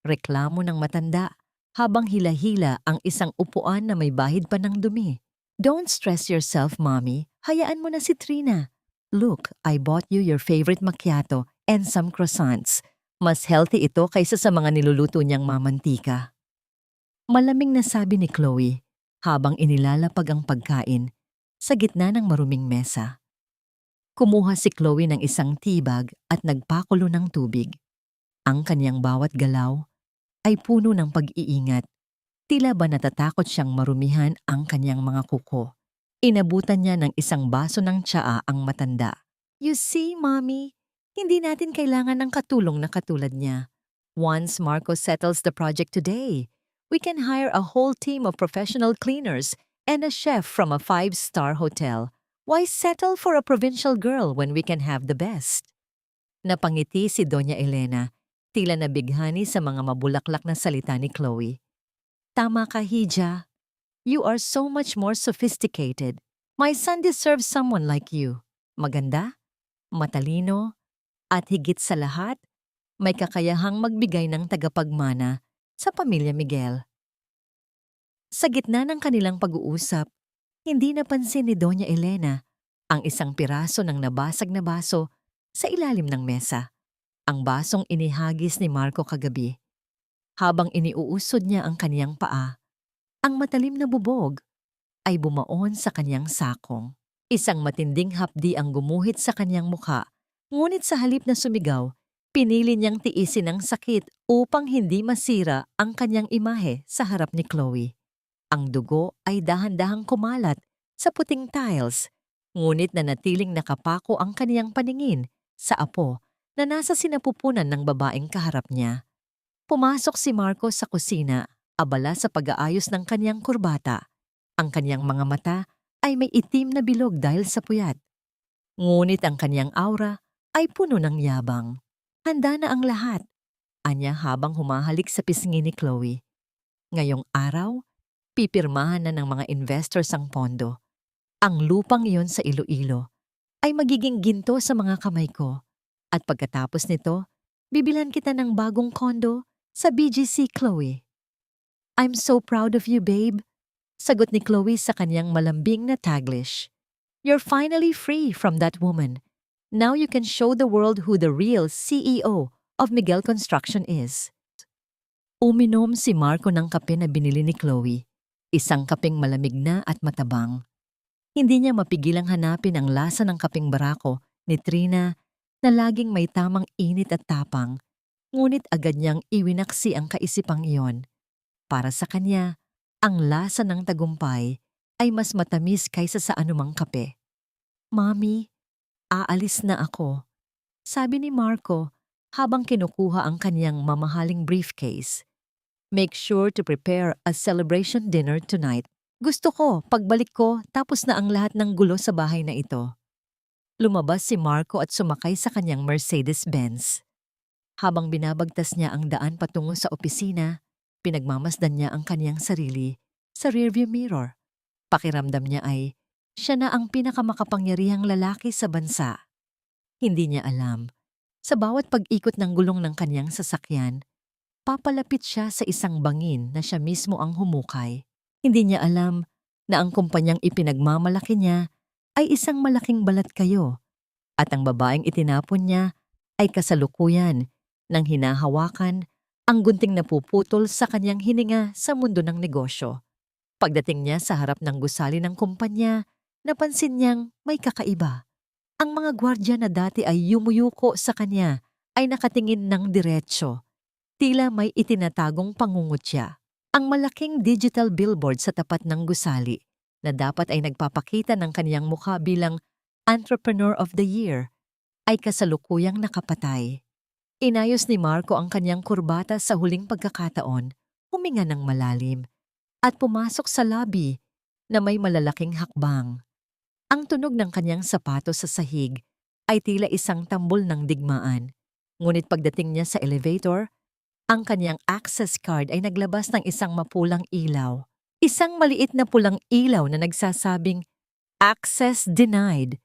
Speaker 1: Reklamo ng matanda habang hila-hila ang isang upuan na may bahid pa ng dumi. "Don't stress yourself, Mommy. Hayaan mo na si Trina. Look, I bought you your favorite macchiato and some croissants. Mas healthy ito kaysa sa mga niluluto niyang mamantika." Malamig na sabi ni Chloe habang inilalapag ang pagkain sa gitna ng maruming mesa. Kumuha si Chloe ng isang tibag at nagpakulo ng tubig. Ang kanyang bawat galaw ay puno ng pag-iingat. Tila ba natatakot siyang marumihan ang kanyang mga kuko. Inabutan niya ng isang baso ng tsaa ang matanda. "You see, Mommy, hindi natin kailangan ng katulong na katulad niya. Once Marco settles the project today, we can hire a whole team of professional cleaners and a chef from a 5-star hotel. Why settle for a provincial girl when we can have the best?" Napangiti si Doña Elena, tila nabighani sa mga mabulaklak na salita ni Chloe. "Tama ka, Hija. You are so much more sophisticated. My son deserves someone like you. Maganda, matalino, at higit sa lahat, may kakayahang magbigay ng tagapagmana sa pamilya Miguel." Sa gitna ng kanilang pag-uusap, hindi napansin ni Doña Elena ang isang piraso ng nabasag na baso sa ilalim ng mesa. Ang basong inihagis ni Marco kagabi. Habang iniuusod niya ang kaniyang paa, ang matalim na bubog ay bumaon sa kaniyang sakong. Isang matinding hapdi ang gumuhit sa kaniyang mukha, ngunit sa halip na sumigaw, pinili niyang tiisin ang sakit upang hindi masira ang kaniyang imahe sa harap ni Chloe. Ang dugo ay dahan-dahang kumalat sa puting tiles, ngunit nanatiling nakapako ang kaniyang paningin sa apo na nasa sinapupunan ng babaeng kaharap niya. Pumasok si Marco sa kusina, abala sa pag-aayos ng kaniyang kurbata. Ang kaniyang mga mata ay may itim na bilog dahil sa puyat. Ngunit ang kaniyang aura ay puno ng yabang. "Handa na ang lahat," anya habang humahalik sa pisngi ni Chloe. Ngayong araw, pipirmahan na ng mga investors ang pondo. Ang lupang iyon sa Iloilo ay magiging ginto sa mga kamay ko. At pagkatapos nito, bibilhan kita ng bagong kondo sa BGC, Chloe. I'm so proud of you, babe. Sagot ni Chloe sa kanyang malambing na Taglish. You're finally free from that woman. Now you can show the world who the real CEO of Miguel Construction is. Uminom si Marco ng kape na binili ni Chloe. Isang kapeng malamig na at matabang. Hindi niya mapigilang hanapin ang lasa ng kapeng barako ni Trina na laging may tamang init at tapang, ngunit agad niyang iwinaksi ang kaisipang iyon. Para sa kanya, ang lasa ng tagumpay ay mas matamis kaysa sa anumang kape. Mami, aalis na ako, sabi ni Marco habang kinukuha ang kanyang mamahaling briefcase. Make sure to prepare a celebration dinner tonight. Gusto ko, pagbalik ko, tapos na ang lahat ng gulo sa bahay na ito. Lumabas si Marco at sumakay sa kanyang Mercedes-Benz. Habang binabagtas niya ang daan patungo sa opisina, pinagmamasdan niya ang kanyang sarili sa rearview mirror. Pakiramdam niya ay siya na ang pinakamakapangyarihang lalaki sa bansa. Hindi niya alam, sa bawat pag-ikot ng gulong ng kanyang sasakyan, papalapit siya sa isang bangin na siya mismo ang humukay. Hindi niya alam na ang kumpanyang ipinagmamalaki niya ay isang malaking balat kayo at ang babaeng itinapon niya ay kasalukuyan nang hinahawakan ang gunting na puputol sa kanyang hininga sa mundo ng negosyo. Pagdating niya sa harap ng gusali ng kumpanya, napansin niyang may kakaiba. Ang mga gwardya na dati ay yumuyuko sa kanya ay nakatingin ng diretsyo. Tila may itinatagong pangungutya. Ang malaking digital billboard sa tapat ng gusali na dapat ay nagpapakita ng kaniyang mukha bilang Entrepreneur of the Year ay kasalukuyang nakapatay. Inayos ni Marco ang kanyang kurbata sa huling pagkakataon, huminga ng malalim, at pumasok sa lobby na may malalaking hakbang. Ang tunog ng kanyang sapatos sa sahig ay tila isang tambol ng digmaan. Ngunit pagdating niya sa elevator, ang kanyang access card ay naglabas ng isang mapulang ilaw. Isang maliit na pulang ilaw na nagsasabing, Access denied.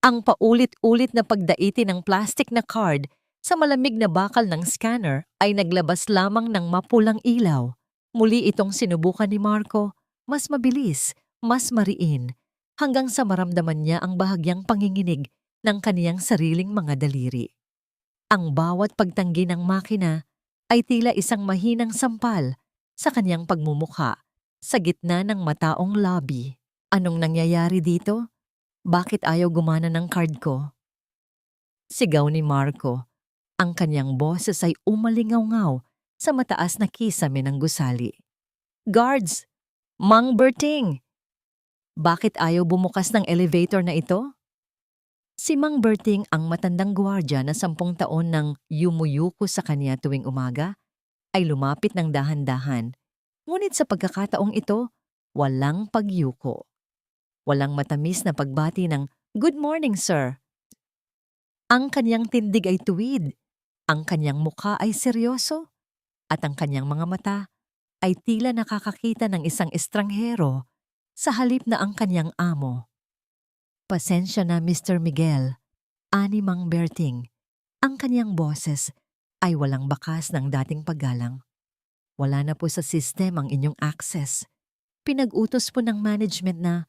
Speaker 1: Ang paulit-ulit na pagdaiti ng plastic na card sa malamig na bakal ng scanner ay naglabas lamang ng mapulang ilaw. Muli itong sinubukan ni Marco, mas mabilis, mas mariin, hanggang sa maramdaman niya ang bahagyang panginginig ng kaniyang sariling mga daliri. Ang bawat pagtanggi ng makina ay tila isang mahinang sampal sa kanyang pagmumukha sa gitna ng mataong lobby. Anong nangyayari dito? Bakit ayaw gumana ng card ko? Sigaw ni Marco. Ang kanyang boses ay umalingaw-ngaw sa mataas na kisame ng gusali. Guards! Mang Berting! Bakit ayaw bumukas ng elevator na ito? Si Mang Berting ang matandang gwardya na 10 taon nang yumuyuko sa kanya tuwing umaga ay lumapit ng dahan-dahan. Ngunit sa pagkakataong ito, walang pagyuko. Walang matamis na pagbati ng, Good morning, sir. Ang kanyang tindig ay tuwid, ang kanyang mukha ay seryoso, at ang kanyang mga mata ay tila nakakakita ng isang estranghero sa halip na ang kanyang amo. Pasensya na, Mr. Miguel, ani Mang Berting. Ang kanyang boses ay walang bakas ng dating paggalang. Wala na po sa system ang inyong access. Pinag-utos po ng management na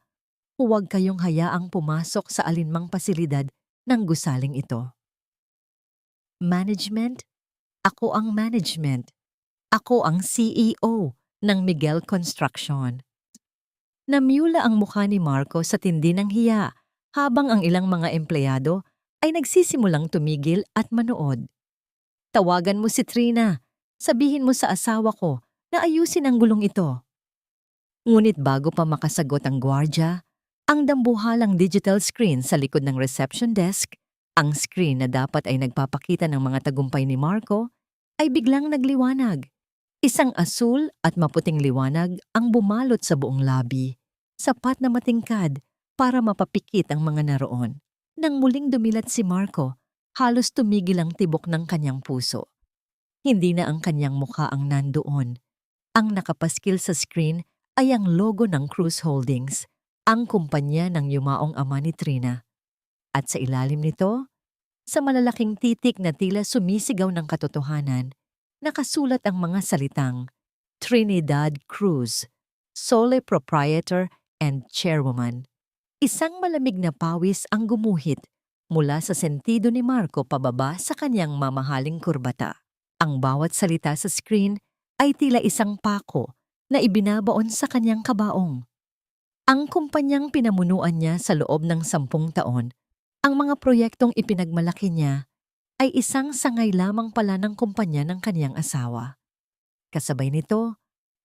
Speaker 1: huwag kayong hayaang pumasok sa alinmang pasilidad ng gusaling ito. Management? Ako ang management. Ako ang CEO ng Miguel Construction. Namyula ang mukha ni Marco sa tindi ng hiya habang ang ilang mga empleyado ay nagsisimulang tumigil at manood. Tawagan mo si Trina. Sabihin mo sa asawa ko na ayusin ang gulong ito. Ngunit bago pa makasagot ang gwardya, ang dambuhalang digital screen sa likod ng reception desk, ang screen na dapat ay nagpapakita ng mga tagumpay ni Marco, ay biglang nagliwanag. Isang asul at maputing liwanag ang bumalot sa buong lobby, sapat na matingkad para mapapikit ang mga naroon. Nang muling dumilat si Marco, halos tumigil ang tibok ng kanyang puso. Hindi na ang kanyang mukha ang nandoon. Ang nakapaskil sa screen ay ang logo ng Cruz Holdings, ang kumpanya ng yumaong ama ni Trina. At sa ilalim nito, sa malalaking titik na tila sumisigaw ng katotohanan, nakasulat ang mga salitang Trinidad Cruz, sole proprietor and chairwoman. Isang malamig na pawis ang gumuhit mula sa sentido ni Marco pababa sa kanyang mamahaling kurbata. Ang bawat salita sa screen ay tila isang pako na ibinabaon sa kanyang kabaong. Ang kumpanyang pinamunuan niya sa loob ng 10 taon, ang mga proyektong ipinagmalaki niya ay isang sangay lamang pala ng kumpanya ng kanyang asawa. Kasabay nito,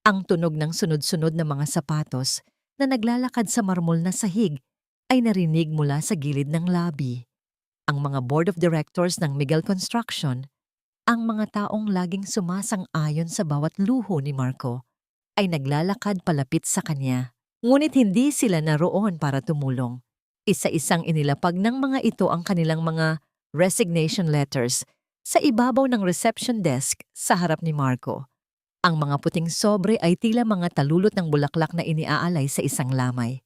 Speaker 1: ang tunog ng sunod-sunod na mga sapatos na naglalakad sa marmol na sahig ay narinig mula sa gilid ng lobby. Ang mga board of directors ng Miguel Construction, ang mga taong laging sumasang-ayon sa bawat luho ni Marco, ay naglalakad palapit sa kanya. Ngunit hindi sila naroon para tumulong. Isa-isang inilapag ng mga ito ang kanilang mga resignation letters sa ibabaw ng reception desk sa harap ni Marco. Ang mga puting sobre ay tila mga talulot ng bulaklak na iniaalay sa isang lamay.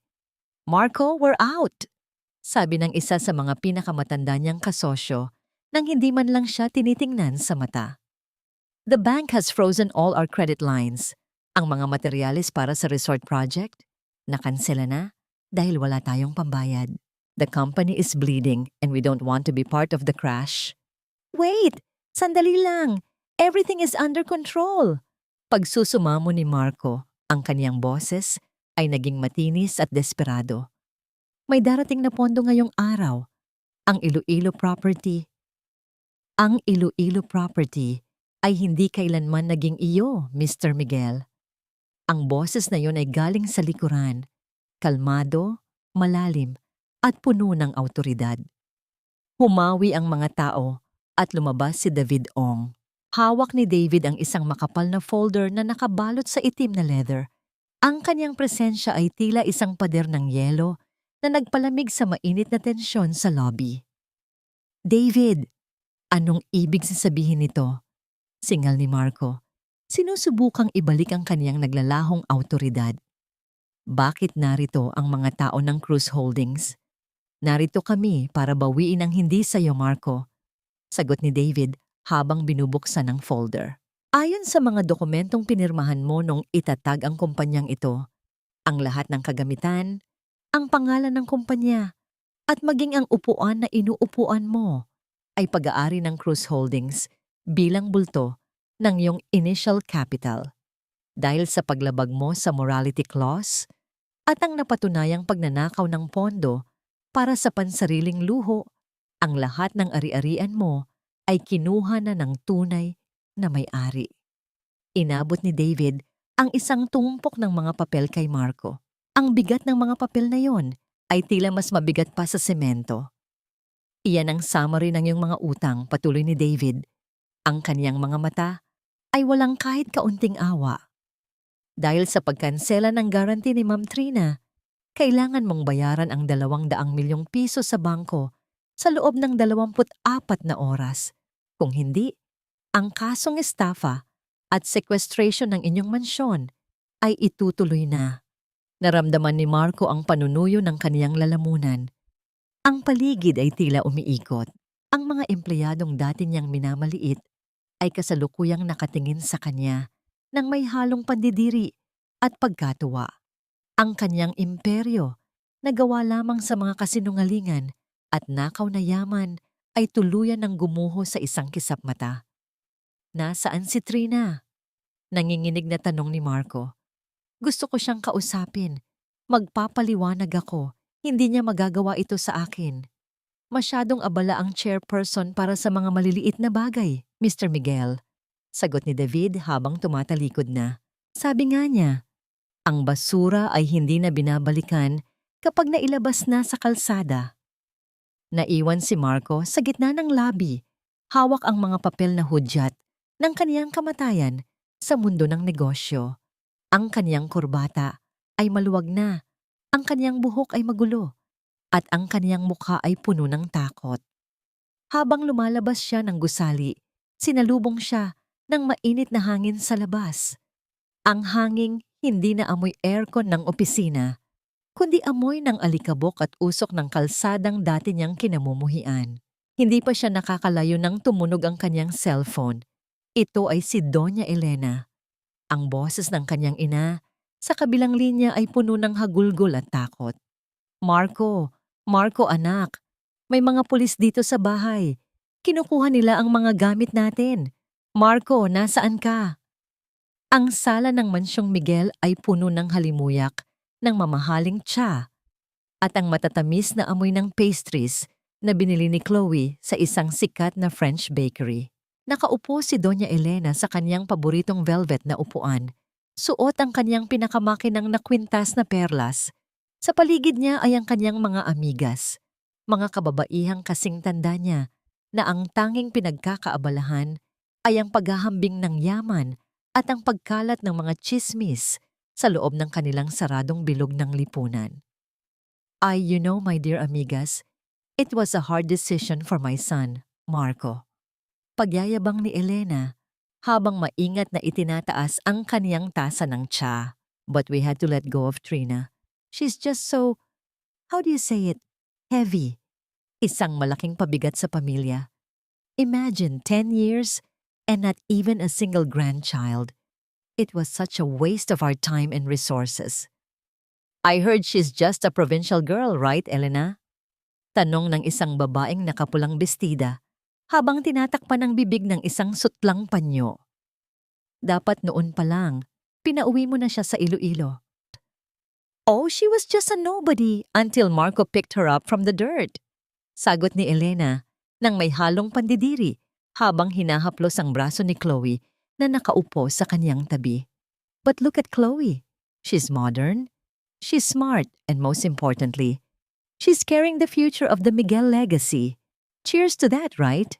Speaker 1: "Marco, we're out!" sabi ng isa sa mga pinakamatanda niyang kasosyo nang hindi man lang siya tinitingnan sa mata. "The bank has frozen all our credit lines. Ang mga materyales para sa resort project, nakansela na dahil wala tayong pambayad. The company is bleeding and we don't want to be part of the crash." "Wait! Sandali lang! Everything is under control!" Pagsusumamo ni Marco, ang kaniyang boses ay naging matinis at desperado. "May darating na pondo ngayong araw. Ang Iloilo property. Ang Iloilo property ay hindi kailanman naging iyo, Mr. Miguel." Ang boses na yon ay galing sa likuran, kalmado, malalim, at puno ng awtoridad. Humawi ang mga tao at lumabas si David Ong. Hawak ni David ang isang makapal na folder na nakabalot sa itim na leather. Ang kanyang presensya ay tila isang pader ng yelo na nagpalamig sa mainit na tensyon sa lobby. "David, anong ibig sasabihin nito?" singal ni Marco. Sinusubukang ibalik ang kaniyang naglalahong awtoridad. "Bakit narito ang mga tao ng Cruz Holdings?" "Narito kami para bawiin ang hindi sa iyo, Marco," sagot ni David habang binubuksan ang folder. "Ayon sa mga dokumentong pinirmahan mo nung itatag ang kumpanyang ito, ang lahat ng kagamitan, ang pangalan ng kumpanya, at maging ang upuan na inuupuan mo ay pag-aari ng Cruz Holdings bilang bulto ng iyong initial capital. Dahil sa paglabag mo sa morality clause at ang napatunayang pagnanakaw ng pondo para sa pansariling luho, ang lahat ng ari-arian mo ay kinuha na ng tunay na may-ari." Inabot ni David ang isang tumpok ng mga papel kay Marco. Ang bigat ng mga papel na yon ay tila mas mabigat pa sa semento. "Iyan ang summary ng iyong mga utang," patuloy ni David. Ang kaniyang mga mata ay walang kahit kaunting awa. "Dahil sa pagkansela ng guarantee ni Ma'am Trina, kailangan mong bayaran ang 200 milyong piso sa bangko sa loob ng 24 na oras. Kung hindi, ang kasong estafa at sequestration ng inyong mansyon ay itutuloy na." Naramdaman ni Marco ang panunuyo ng kaniyang lalamunan. Ang paligid ay tila umiikot. Ang mga empleyadong dati niyang minamaliit ay kasalukuyang nakatingin sa kanya nang may halong pandidiri at pagkatuwa. Ang kaniyang imperyo na gawa lamang sa mga kasinungalingan at nakaw na yaman ay tuluyan ng gumuho sa isang kisap mata. "Nasaan si Trina?" nanginginig na tanong ni Marco. "Gusto ko siyang kausapin. Magpapaliwanag ako. Hindi niya magagawa ito sa akin. Masyadong abala ang chairperson para sa mga maliliit na bagay, Mr. Miguel," sagot ni David habang tumatalikod na. "Sabi nga niya, ang basura ay hindi na binabalikan kapag nailabas na sa kalsada." Naiwan si Marco sa gitna ng lobby, hawak ang mga papel na hudyat ng kaniyang kamatayan sa mundo ng negosyo. Ang kaniyang kurbata ay maluwag na, ang kaniyang buhok ay magulo, at ang kaniyang mukha ay puno ng takot. Habang lumalabas siya ng gusali, sinalubong siya ng mainit na hangin sa labas. Ang hanging hindi na amoy aircon ng opisina, kundi amoy ng alikabok at usok ng kalsadang dati niyang kinamumuhian. Hindi pa siya nakakalayo nang tumunog ang kanyang cellphone. Ito ay si Doña Elena. Ang boses ng kanyang ina sa kabilang linya ay puno ng hagulgol at takot. Marco, Marco anak, may mga pulis dito sa bahay. Kinukuha nila ang mga gamit natin. Marco, nasaan ka? Ang sala ng Mansyong Miguel ay puno ng halimuyak ng mamahaling tsa at ang matatamis na amoy ng pastries na binili ni Chloe sa isang sikat na French bakery. Nakaupo si Doña Elena sa kanyang paboritong velvet na upuan. Suot ang kanyang pinakamakinang na kwintas na perlas. Sa paligid niya ay ang kanyang mga amigas, mga kababaihang kasing tanda niya na ang tanging pinagkakaabalahan ay ang paghahambing ng yaman at ang pagkalat ng mga tsismis sa loob ng kanilang saradong bilog ng lipunan. You know, my dear amigas, it was a hard decision for my son, Marco. Pagyayabang ni Elena habang maingat na itinataas ang kaniyang tasa ng tsa. But we had to let go of Trina. She's just so, how do you say it, heavy. Isang malaking pabigat sa pamilya. Imagine 10 years and not even a single grandchild. It was such a waste of our time and resources. I heard she's just a provincial girl, right, Elena? Tanong ng isang babaeng nakapulang bestida habang tinatakpan ang bibig ng isang sutlang panyo. Dapat noon pa lang, pinauwi mo na siya sa Iloilo. Oh, she was just a nobody until Marco picked her up from the dirt. Sagot ni Elena nang may halong pandidiri habang hinahaplos ang braso ni Chloe na nakaupo sa kanyang tabi. But look at Chloe. She's modern, she's smart, and most importantly, she's carrying the future of the Miguel legacy. Cheers to that, right?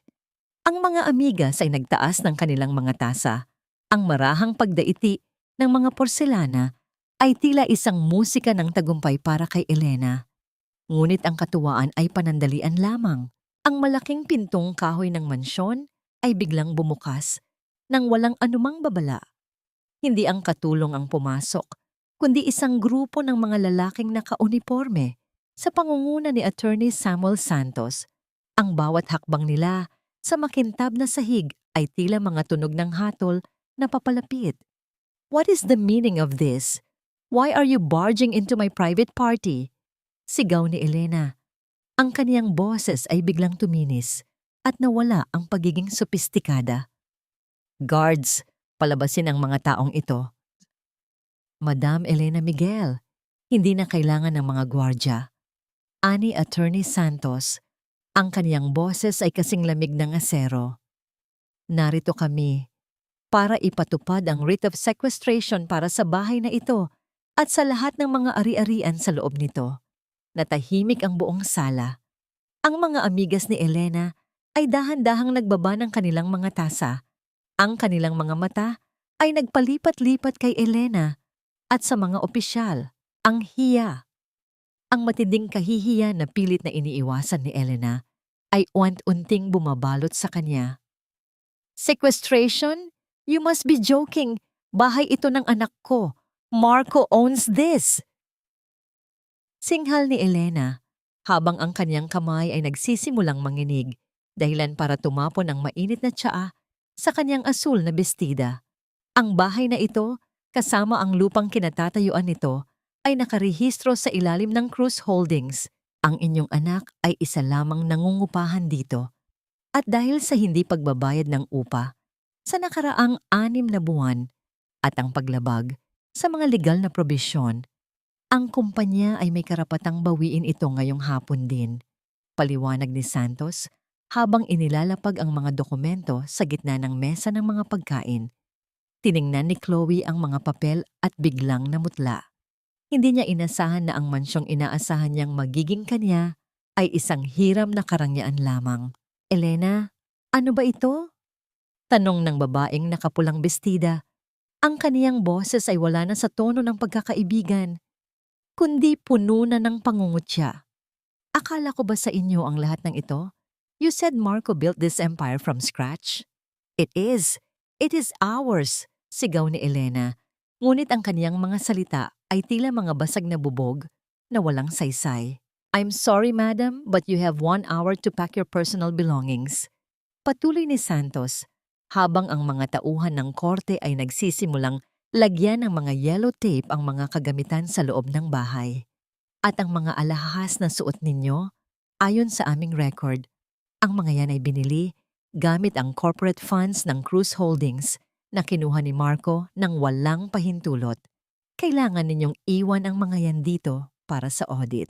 Speaker 1: Ang mga amigas ay nagtaas ng kanilang mga tasa. Ang marahang pagdaiti ng mga porselana ay tila isang musika ng tagumpay para kay Elena. Ngunit ang katuwaan ay panandalian lamang. Ang malaking pintong kahoy ng mansyon ay biglang bumukas nang walang anumang babala. Hindi ang katulong ang pumasok, kundi isang grupo ng mga lalaking nakauniporme sa pangunguna ni Attorney Samuel Santos. Ang bawat hakbang nila sa makintab na sahig ay tila mga tunog ng hatol na papalapit. What is the meaning of this? Why are you barging into my private party? Sigaw ni Elena. Ang kaniyang boses ay biglang tuminis at nawala ang pagiging sopistikada. Guards, palabasin ang mga taong ito. Madam Elena Miguel, hindi na kailangan ng mga gwardya. Ani Attorney Santos, ang kaniyang boses ay kasing lamig ng asero. Narito kami para ipatupad ang writ of sequestration para sa bahay na ito at sa lahat ng mga ari-arian sa loob nito. Natahimik ang buong sala. Ang mga amigas ni Elena ay dahan-dahang nagbaba ng kanilang mga tasa. Ang kanilang mga mata ay nagpalipat-lipat kay Elena at sa mga opisyal. Ang hiya. Ang matinding kahihiya na pilit na iniiwasan ni Elena ay unti-unting bumabalot sa kanya. Sequestration? You must be joking. Bahay ito ng anak ko. Marco owns this. Singhal ni Elena habang ang kanyang kamay ay nagsisimulang manginig dahilan para tumapon ang mainit na tsaa sa kanyang asul na bestida. Ang bahay na ito, kasama ang lupang kinatatayuan nito, ay nakarehistro sa ilalim ng Cruz Holdings. Ang inyong anak ay isa lamang nangungupahan dito. At dahil sa hindi pagbabayad ng upa, sa nakaraang 6 na buwan at ang paglabag sa mga legal na probisyon, ang kumpanya ay may karapatang bawiin ito ngayong hapon din. Paliwanag ni Santos habang inilalapag ang mga dokumento sa gitna ng mesa ng mga pagkain. Tiningnan ni Chloe ang mga papel at biglang namutla. Hindi niya inasahan na ang mansyong inaasahan niyang magiging kanya ay isang hiram na karangyaan lamang. Elena, ano ba ito? Tanong ng babaeng nakapulang bestida. Ang kaniyang boses ay wala na sa tono ng pagkakaibigan, kundi puno na ng pangungutya. Akala ko ba sa inyo ang lahat ng ito? You said Marco built this empire from scratch? It is. It is ours, sigaw ni Elena. Ngunit ang kaniyang mga salita ay tila mga basag na bubog na walang saysay. I'm sorry, madam, but you have 1 hour to pack your personal belongings. Patuloy ni Santos habang ang mga tauhan ng korte ay nagsisimulang lagyan ng mga yellow tape ang mga kagamitan sa loob ng bahay. At ang mga alahas na suot ninyo, ayon sa aming record, ang mga yan ay binili gamit ang corporate funds ng Cruz Holdings na kinuha ni Marco ng walang pahintulot. Kailangan ninyong iwan ang mga yan dito para sa audit.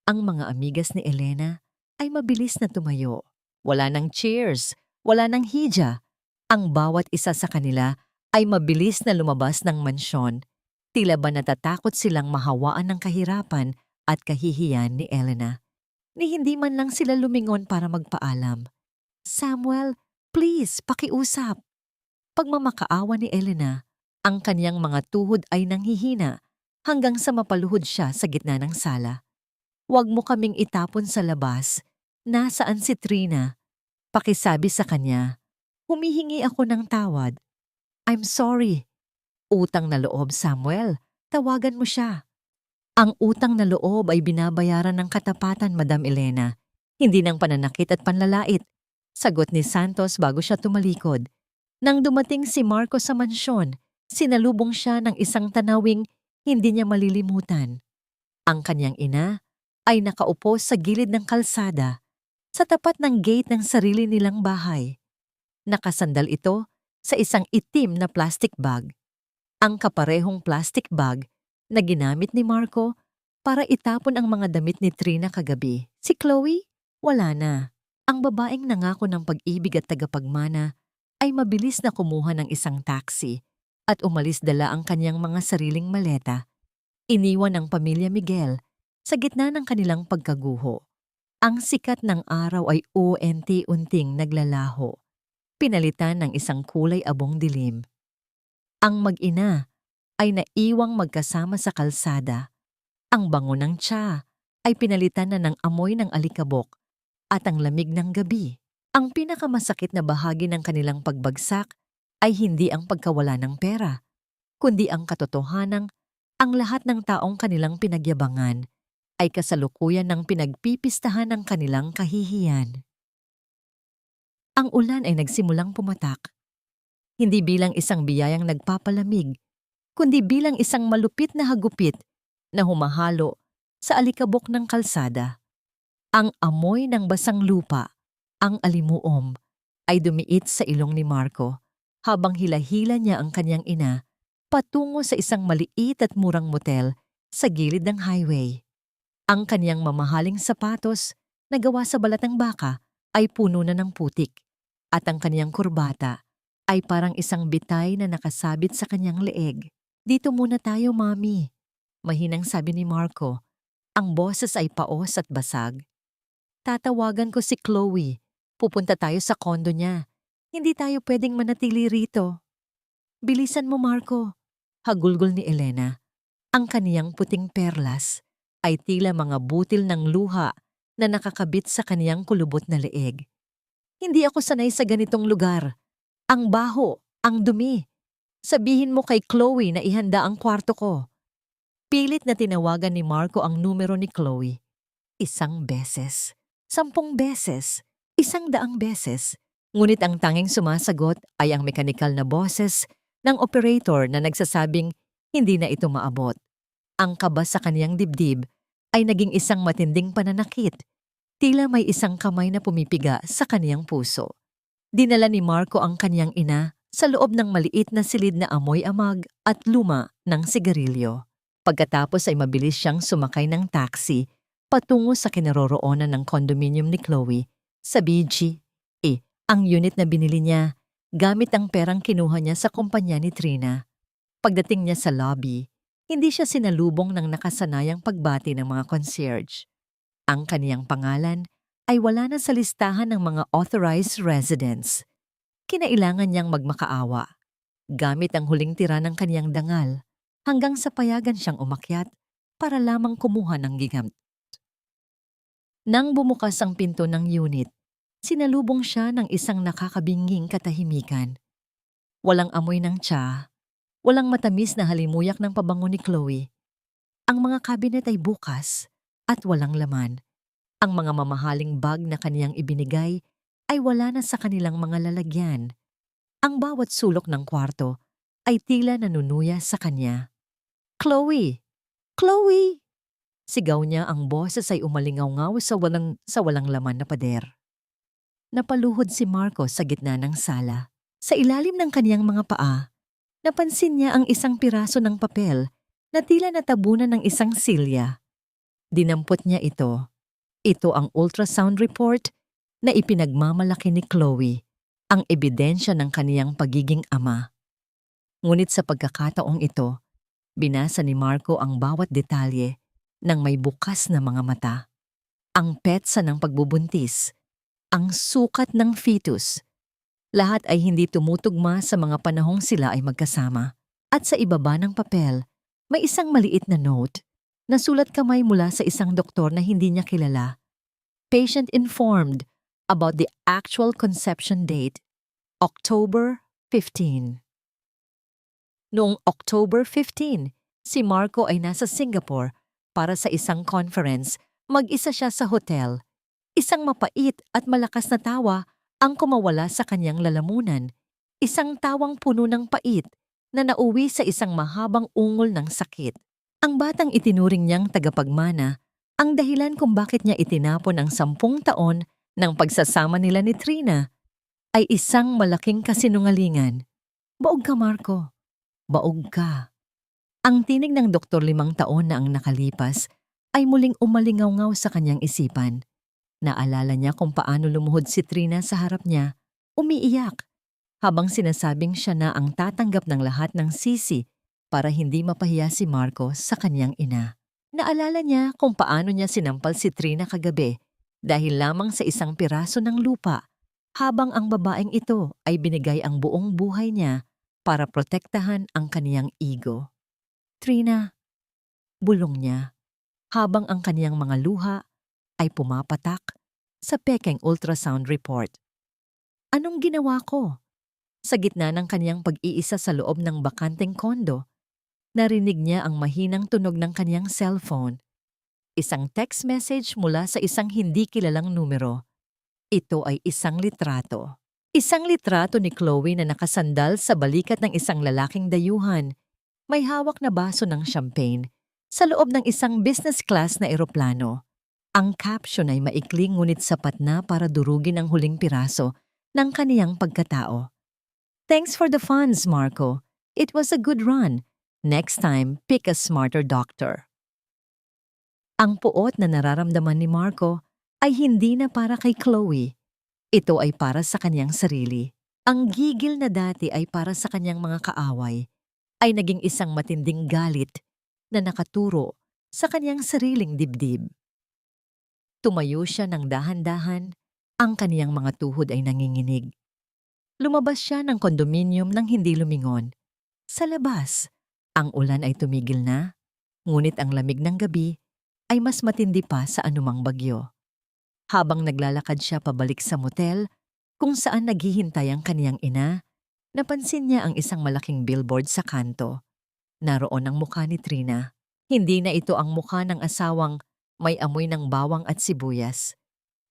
Speaker 1: Ang mga amigas ni Elena ay mabilis na tumayo. Wala nang cheers, wala nang hija. Ang bawat isa sa kanila ay mabilis na lumabas ng mansyon. Tila ba natatakot silang mahawaan ng kahirapan at kahihiyan ni Elena. Ni hindi man lang sila lumingon para magpaalam. Samuel, please, pakiusap. Pagmamakaawa ni Elena, ang kanyang mga tuhod ay nanghihina hanggang sa mapaluhod siya sa gitna ng sala. Huwag mo kaming itapon sa labas. Nasaan si Trina? Pakisabi sa kanya, humihingi ako ng tawad. I'm sorry. Utang na loob, Samuel. Tawagan mo siya. Ang utang na loob ay binabayaran ng katapatan, Madam Elena. Hindi ng pananakit at panlalait. Sagot ni Santos bago siya tumalikod. Nang dumating si Marco sa mansyon, sinalubong siya ng isang tanawing hindi niya malilimutan. Ang kanyang ina ay nakaupo sa gilid ng kalsada sa tapat ng gate ng sarili nilang bahay. Nakasandal ito sa isang itim na plastic bag. Ang kaparehong plastic bag na ginamit ni Marco para itapon ang mga damit ni Trina kagabi. Si Chloe, wala na. Ang babaeng nangako ng pag-ibig at tagapagmana ay mabilis na kumuha ng isang taxi at umalis dala ang kanyang mga sariling maleta. Iniwan ng pamilya Miguel sa gitna ng kanilang pagkaguho. Ang sikat ng araw ay unti-unting naglalaho, pinalitan ng isang kulay abong dilim. Ang mag-ina ay naiwang magkasama sa kalsada. Ang bango ng tsa ay pinalitan na ng amoy ng alikabok at ang lamig ng gabi. Ang pinakamasakit na bahagi ng kanilang pagbagsak ay hindi ang pagkawala ng pera, kundi ang katotohanang ang lahat ng taong kanilang pinagyabangan ay kasalukuyan ng pinagpipistahan ng kanilang kahihiyan. Ang ulan ay nagsimulang pumatak. Hindi bilang isang biyayang nagpapalamig, kundi bilang isang malupit na hagupit na humahalo sa alikabok ng kalsada. Ang amoy ng basang lupa, ang alimuom, ay dumiit sa ilong ni Marco habang hila-hila niya ang kanyang ina patungo sa isang maliit at murang motel sa gilid ng highway. Ang kanyang mamahaling sapatos na gawa sa balat ng baka ay puno na ng putik at ang kanyang kurbata ay parang isang bitay na nakasabit sa kanyang leeg. Dito muna tayo, Mami. Mahinang sabi ni Marco. Ang boses ay paos at basag. Tatawagan ko si Chloe. Pupunta tayo sa kondo niya. Hindi tayo pwedeng manatili rito. Bilisan mo, Marco. Hagulgol ni Elena. Ang kaniyang puting perlas ay tila mga butil ng luha na nakakabit sa kaniyang kulubot na leeg. Hindi ako sanay sa ganitong lugar. Ang baho, ang dumi. Sabihin mo kay Chloe na ihanda ang kwarto ko. Pilit na tinawagan ni Marco ang numero ni Chloe. 1 beses, 10 beses, 100 beses. Ngunit ang tanging sumasagot ay ang mekanikal na boses ng operator na nagsasabing hindi na ito maabot. Ang kaba sa kaniyang dibdib ay naging isang matinding pananakit. Tila may isang kamay na pumipiga sa kaniyang puso. Dinala ni Marco ang kaniyang ina sa loob ng maliit na silid na amoy amag at luma ng sigarilyo. Pagkatapos ay mabilis siyang sumakay ng taxi patungo sa kinaroroonan ng condominium ni Chloe sa BG. Ang unit na binili niya gamit ang perang kinuha niya sa kumpanya ni Trina. Pagdating niya sa lobby, hindi siya sinalubong ng nakasanayang pagbati ng mga concierge. Ang kaniyang pangalan ay wala na sa listahan ng mga authorized residents. Kinailangan niyang magmakaawa, gamit ang huling tira ng kaniyang dangal, hanggang sa payagan siyang umakyat para lamang kumuha ng gigamit. Nang bumukas ang pinto ng unit, sinalubong siya ng isang nakakabinging katahimikan. Walang amoy ng tsa, walang matamis na halimuyak ng pabango ni Chloe. Ang mga cabinet ay bukas at walang laman. Ang mga mamahaling bag na kaniyang ibinigay ay wala na sa kanilang mga lalagyan. Ang bawat sulok ng kwarto ay tila nanunuya sa kanya. "Chloe! Chloe!" Sigaw niya, ang boses ay umalingaw-ngaw sa walang laman na pader. Napaluhod si Marco sa gitna ng sala. Sa ilalim ng kaniyang mga paa, napansin niya ang isang piraso ng papel na tila natabunan ng isang silya. Dinampot niya ito. Ito ang ultrasound report na ipinagmamalaki ni Chloe, ang ebidensya ng kaniyang pagiging ama. Ngunit sa pagkakataong ito, binasa ni Marco ang bawat detalye ng may bukas na mga mata. Ang petsa ng pagbubuntis, ang sukat ng fetus, lahat ay hindi tumutugma sa mga panahong sila ay magkasama. At sa ibaba ng papel, may isang maliit na note na sulat kamay mula sa isang doktor na hindi niya kilala. Patient informed about the actual conception date, October 15. Noong October 15, si Marco ay nasa Singapore para sa isang conference. Mag-isa siya sa hotel. Isang mapait at malakas na tawa ang kumawala sa kanyang lalamunan. Isang tawang puno ng pait na nauwi sa isang mahabang ungol ng sakit. Ang batang itinuring niyang tagapagmana ang dahilan kung bakit niya itinapon ang 10 taon ng pagsasama nila ni Trina ay isang malaking kasinungalingan. Baog ka, Marco. Baog ka. Ang tinig ng doktor 5 taon na ang nakalipas ay muling umalingaw-ngaw sa kanyang isipan. Naalala niya kung paano lumuhod si Trina sa harap niya, umiiyak, habang sinasabing siya na ang tatanggap ng lahat ng sisi para hindi mapahiya si Marco sa kanyang ina. Naalala niya kung paano niya sinampal si Trina kagabi dahil lamang sa isang piraso ng lupa, habang ang babaeng ito ay binigay ang buong buhay niya para protektahan ang kaniyang ego. "Trina," bulong niya, habang ang kaniyang mga luha ay pumapatak sa pekeng ultrasound report. "Anong ginawa ko?" Sa gitna ng kaniyang pag-iisa sa loob ng bakanteng kondo, narinig niya ang mahinang tunog ng kaniyang cellphone. Isang text message mula sa isang hindi kilalang numero. Ito ay isang litrato. Isang litrato ni Chloe na nakasandal sa balikat ng isang lalaking dayuhan. May hawak na baso ng champagne sa loob ng isang business class na eroplano. Ang caption ay maikling ngunit sapat na para durugin ang huling piraso ng kaniyang pagkatao. "Thanks for the funds, Marco. It was a good run. Next time, pick a smarter doctor." Ang puot na nararamdaman ni Marco ay hindi na para kay Chloe. Ito ay para sa kanyang sarili. Ang gigil na dati ay para sa kanyang mga kaaway ay naging isang matinding galit na nakaturo sa kanyang sariling dibdib. Tumayo siya ng dahan-dahan, ang kaniyang mga tuhod ay nanginginig. Lumabas siya ng kondominium nang hindi lumingon. Sa labas, ang ulan ay tumigil na, ngunit ang lamig ng gabi ay mas matindi pa sa anumang bagyo. Habang naglalakad siya pabalik sa motel, kung saan naghihintay ang kaniyang ina, napansin niya ang isang malaking billboard sa kanto. Naroon ang mukha ni Trina. Hindi na ito ang mukha ng asawang may amoy ng bawang at sibuyas.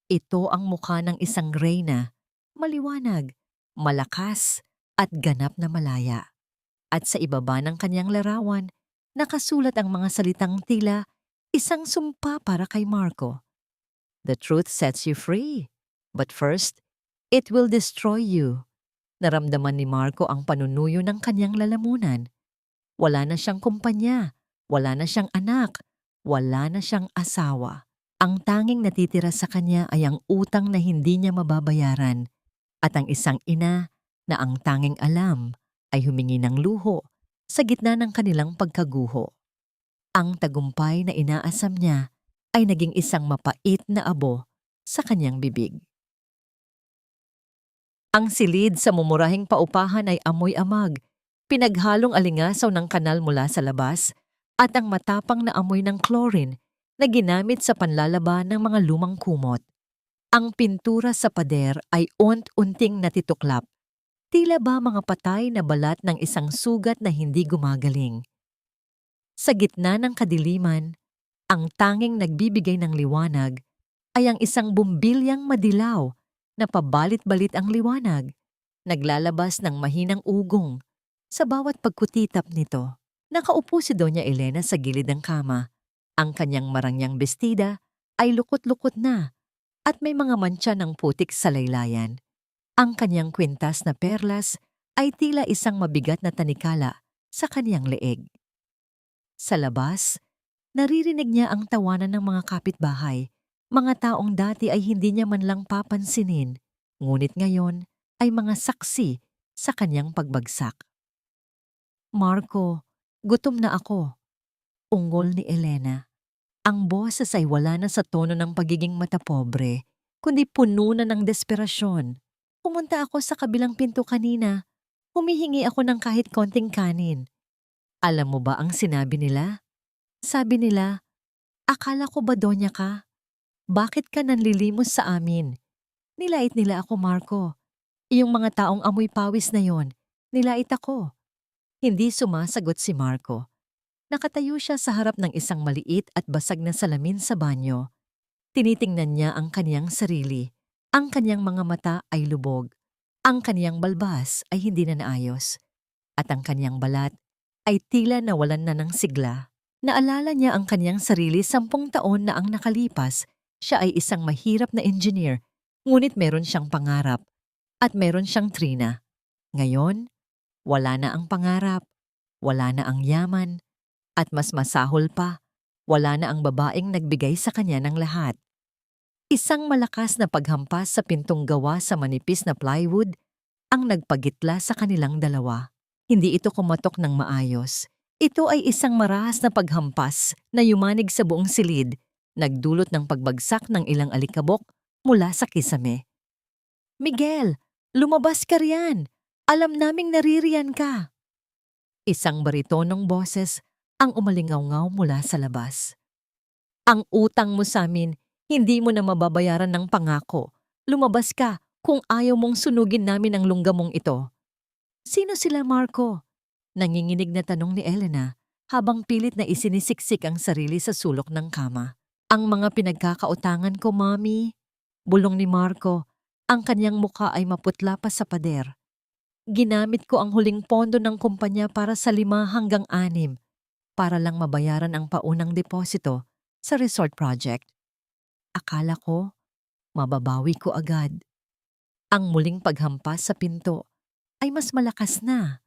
Speaker 1: Ito ang mukha ng isang reyna, maliwanag, malakas, at ganap na malaya. At sa ibaba ng kanyang larawan, nakasulat ang mga salitang tila isang sumpa para kay Marco. "The truth sets you free, but first, it will destroy you." Naramdaman ni Marco ang panunuyo ng kanyang lalamunan. Wala na siyang kumpanya, wala na siyang anak, wala na siyang asawa. Ang tanging natitira sa kanya ay ang utang na hindi niya mababayaran at ang isang ina na ang tanging alam ay humingi ng luho sa gitna ng kanilang pagkaguho. Ang tagumpay na inaasam niya ay naging isang mapait na abo sa kanyang bibig. Ang silid sa mumurahing paupahan ay amoy amag, pinaghalong alingasaw ng kanal mula sa labas, at ang matapang na amoy ng chlorine na ginamit sa panlalaba ng mga lumang kumot. Ang pintura sa pader ay unt-unting natituklap, tila ba mga patay na balat ng isang sugat na hindi gumagaling. Sa gitna ng kadiliman, ang tanging nagbibigay ng liwanag ay ang isang bumbilyang madilaw na pabalit-balit ang liwanag, naglalabas ng mahinang ugong sa bawat pagkutitap nito. Nakaupo si Doña Elena sa gilid ng kama. Ang kanyang marangyang bestida ay lukot-lukot na at may mga mantsa ng putik sa laylayan. Ang kanyang kwintas na perlas ay tila isang mabigat na tanikala sa kanyang leeg. Sa labas, naririnig niya ang tawanan ng mga kapitbahay, mga taong dati ay hindi niya man lang papansinin, ngunit ngayon ay mga saksi sa kanyang pagbagsak. Marco, gutom na ako, ungol ni Elena. Ang boses ay wala na sa tono ng pagiging matapobre, kundi puno na ng desperasyon. Pumunta ako sa kabilang pinto kanina. Humihingi ako ng kahit konting kanin. Alam mo ba ang sinabi nila? Sabi nila, akala ko ba donya ka? Bakit ka nanlilimos sa amin? Nilait nila ako, Marco. Iyong mga taong amoy pawis na yon, nilait ako. Hindi sumasagot si Marco. Nakatayo siya sa harap ng isang maliit at basag na salamin sa banyo. Tinitingnan niya ang kaniyang sarili. Ang kaniyang mga mata ay lubog. Ang kaniyang balbas ay hindi na naayos. At ang kaniyang balat ay tila nawalan na ng sigla. Naalala niya ang kaniyang sarili 10 taon na ang nakalipas. Siya ay isang mahirap na engineer, ngunit meron siyang pangarap. At meron siyang Trina. Ngayon, wala na ang pangarap, wala na ang yaman, at mas masahol pa, wala na ang babaeng nagbigay sa kanya ng lahat. Isang malakas na paghampas sa pintong gawa sa manipis na plywood ang nagpagitla sa kanilang dalawa. Hindi ito kumatok ng maayos. Ito ay isang marahas na paghampas na yumanig sa buong silid, nagdulot ng pagbagsak ng ilang alikabok mula sa kisame. Miguel, lumabas ka riyan! Alam naming naririyan ka! Isang baritonong boses ang umalingaw-ngaw mula sa labas. Ang utang mo sa amin, hindi mo na mababayaran ng pangako. Lumabas ka kung ayaw mong sunugin namin ang lungga mong ito. Sino sila, Marco? Nanginginig na tanong ni Elena habang pilit na isinisiksik ang sarili sa sulok ng kama. Ang mga pinagkakautangan ko, Mami. Bulong ni Marco. Ang kanyang muka ay maputla pa sa pader. Ginamit ko ang huling pondo ng kumpanya para sa 5 hanggang 6 para lang mabayaran ang paunang deposito sa resort project. Akala ko, mababawi ko agad. Ang muling paghampas sa pinto ay mas malakas na.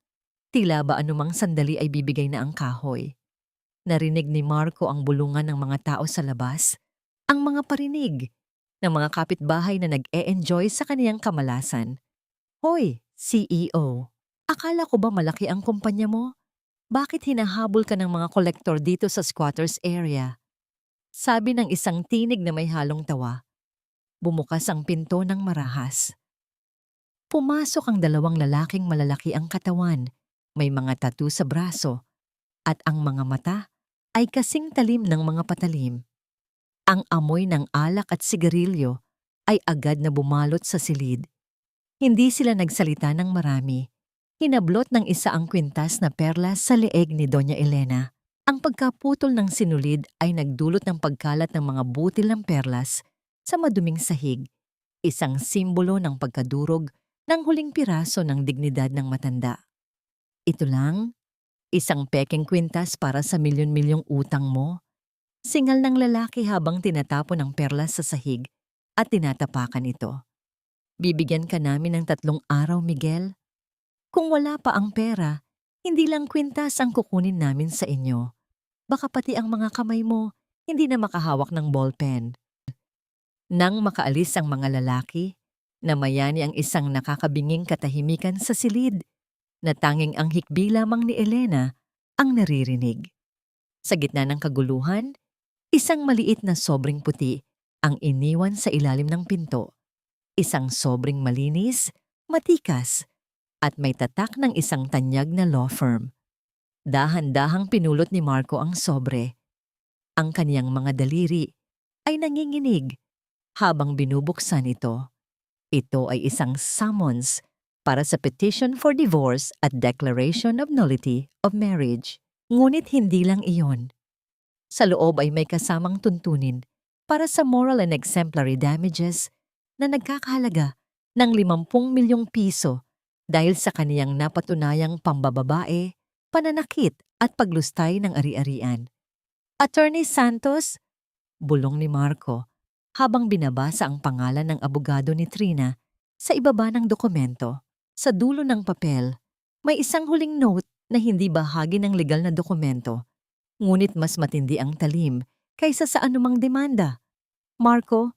Speaker 1: Tila ba anumang sandali ay bibigay na ang kahoy. Narinig ni Marco ang bulungan ng mga tao sa labas, ang mga parinig ng mga kapitbahay na nag-e-enjoy sa kaniyang kamalasan. Hoy, CEO, akala ko ba malaki ang kumpanya mo? Bakit hinahabol ka ng mga kolektor dito sa squatters area? Sabi ng isang tinig na may halong tawa. Bumukas ang pinto ng marahas. Pumasok ang 2 lalaking malalaki ang katawan, may mga tattoo sa braso, at ang mga mata ay kasing talim ng mga patalim. Ang amoy ng alak at sigarilyo ay agad na bumalot sa silid. Hindi sila nagsalita ng marami. Hinablot ng isa ang kwintas na perlas sa leeg ni Doña Elena. Ang pagkaputol ng sinulid ay nagdulot ng pagkalat ng mga butil ng perlas sa maduming sahig, isang simbolo ng pagkadurog ng huling piraso ng dignidad ng matanda. Ito lang, isang pekeng kwintas para sa milyon-milyong utang mo. Singal ng lalaki habang tinatapon ang perlas sa sahig at tinatapakan ito. Bibigyan ka namin ng 3 araw, Miguel. Kung wala pa ang pera, hindi lang kwintas ang kukunin namin sa inyo. Baka pati ang mga kamay mo hindi na makahawak ng ballpen. Nang makaalis ang mga lalaki, namayani ang isang nakakabinging katahimikan sa silid, na tanging ang hikbi lamang ni Elena ang naririnig. Sa gitna ng kaguluhan, isang maliit na sobrang puti ang iniwan sa ilalim ng pinto. Isang sobrang malinis, matikas, at may tatak ng isang tanyag na law firm. Dahan-dahang pinulot ni Marco ang sobre. Ang kaniyang mga daliri ay nanginginig habang binubuksan ito. Ito ay isang summons para sa petition for divorce at declaration of nullity of marriage. Ngunit hindi lang iyon. Sa loob ay may kasamang tuntunin para sa moral and exemplary damages na nagkakahalaga ng 50 milyong piso dahil sa kaniyang napatunayang pambababae, pananakit at paglustay ng ari-arian. Attorney Santos, bulong ni Marco habang binabasa ang pangalan ng abogado ni Trina sa ibaba ng dokumento. Sa dulo ng papel, may isang huling note na hindi bahagi ng legal na dokumento, ngunit mas matindi ang talim kaysa sa anumang demanda. Marco,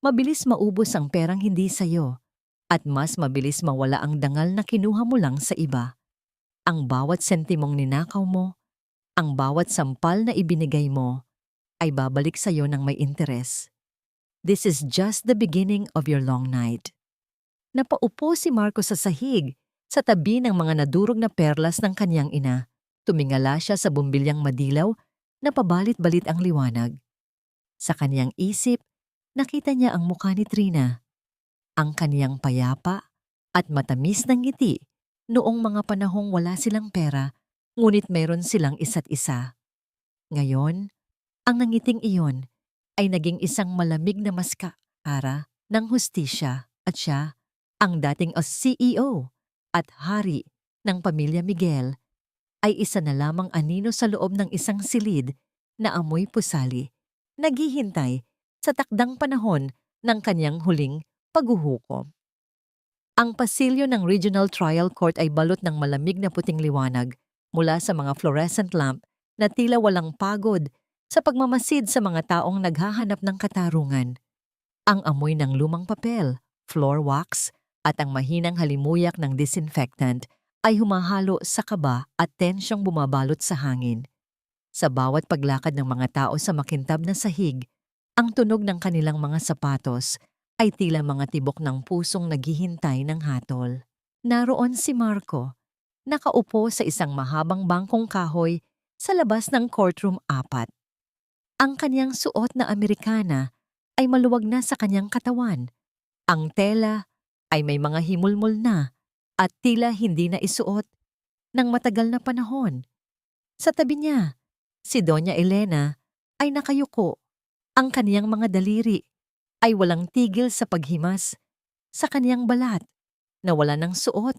Speaker 1: mabilis maubos ang perang hindi sayo at mas mabilis mawala ang dangal na kinuha mo lang sa iba. Ang bawat sentimong ninakaw mo, ang bawat sampal na ibinigay mo, ay babalik sa'yo ng may interes. This is just the beginning of your long night. Napaupo si Marco sa sahig, sa tabi ng mga nadurog na perlas ng kanyang ina. Tumingala siya sa bumbilyang madilaw na pabalit-balit ang liwanag. Sa kanyang isip, nakita niya ang mukha ni Trina. Ang kaniyang payapa at matamis na ngiti noong mga panahong wala silang pera, ngunit meron silang isa't isa. Ngayon, ang nangiting iyon ay naging isang malamig na maskara ng hustisya at siya, ang dating CEO at hari ng pamilya Miguel, ay isa na lamang anino sa loob ng isang silid na amoy pusali, naghihintay sa takdang panahon ng kanyang huling paghuhukom. Ang pasilyo ng Regional Trial Court ay balot ng malamig na puting liwanag mula sa mga fluorescent lamp na tila walang pagod sa pagmamasid sa mga taong naghahanap ng katarungan. Ang amoy ng lumang papel, floor wax, at ang mahinang halimuyak ng disinfectant ay humahalo sa kaba at tensyong bumabalot sa hangin. Sa bawat paglakad ng mga tao sa makintab na sahig, ang tunog ng kanilang mga sapatos ay tila mga tibok ng pusong naghihintay ng hatol. Naroon si Marco, nakaupo sa isang mahabang bangkong kahoy sa labas ng courtroom 4. Ang kanyang suot na Amerikana ay maluwag na sa kanyang katawan. Ang tela ay may mga himulmol na at tila hindi na isuot ng matagal na panahon. Sa tabi niya, si Doña Elena ay nakayuko. Ang kaniyang mga daliri ay walang tigil sa paghimas sa kaniyang balat na wala ng suot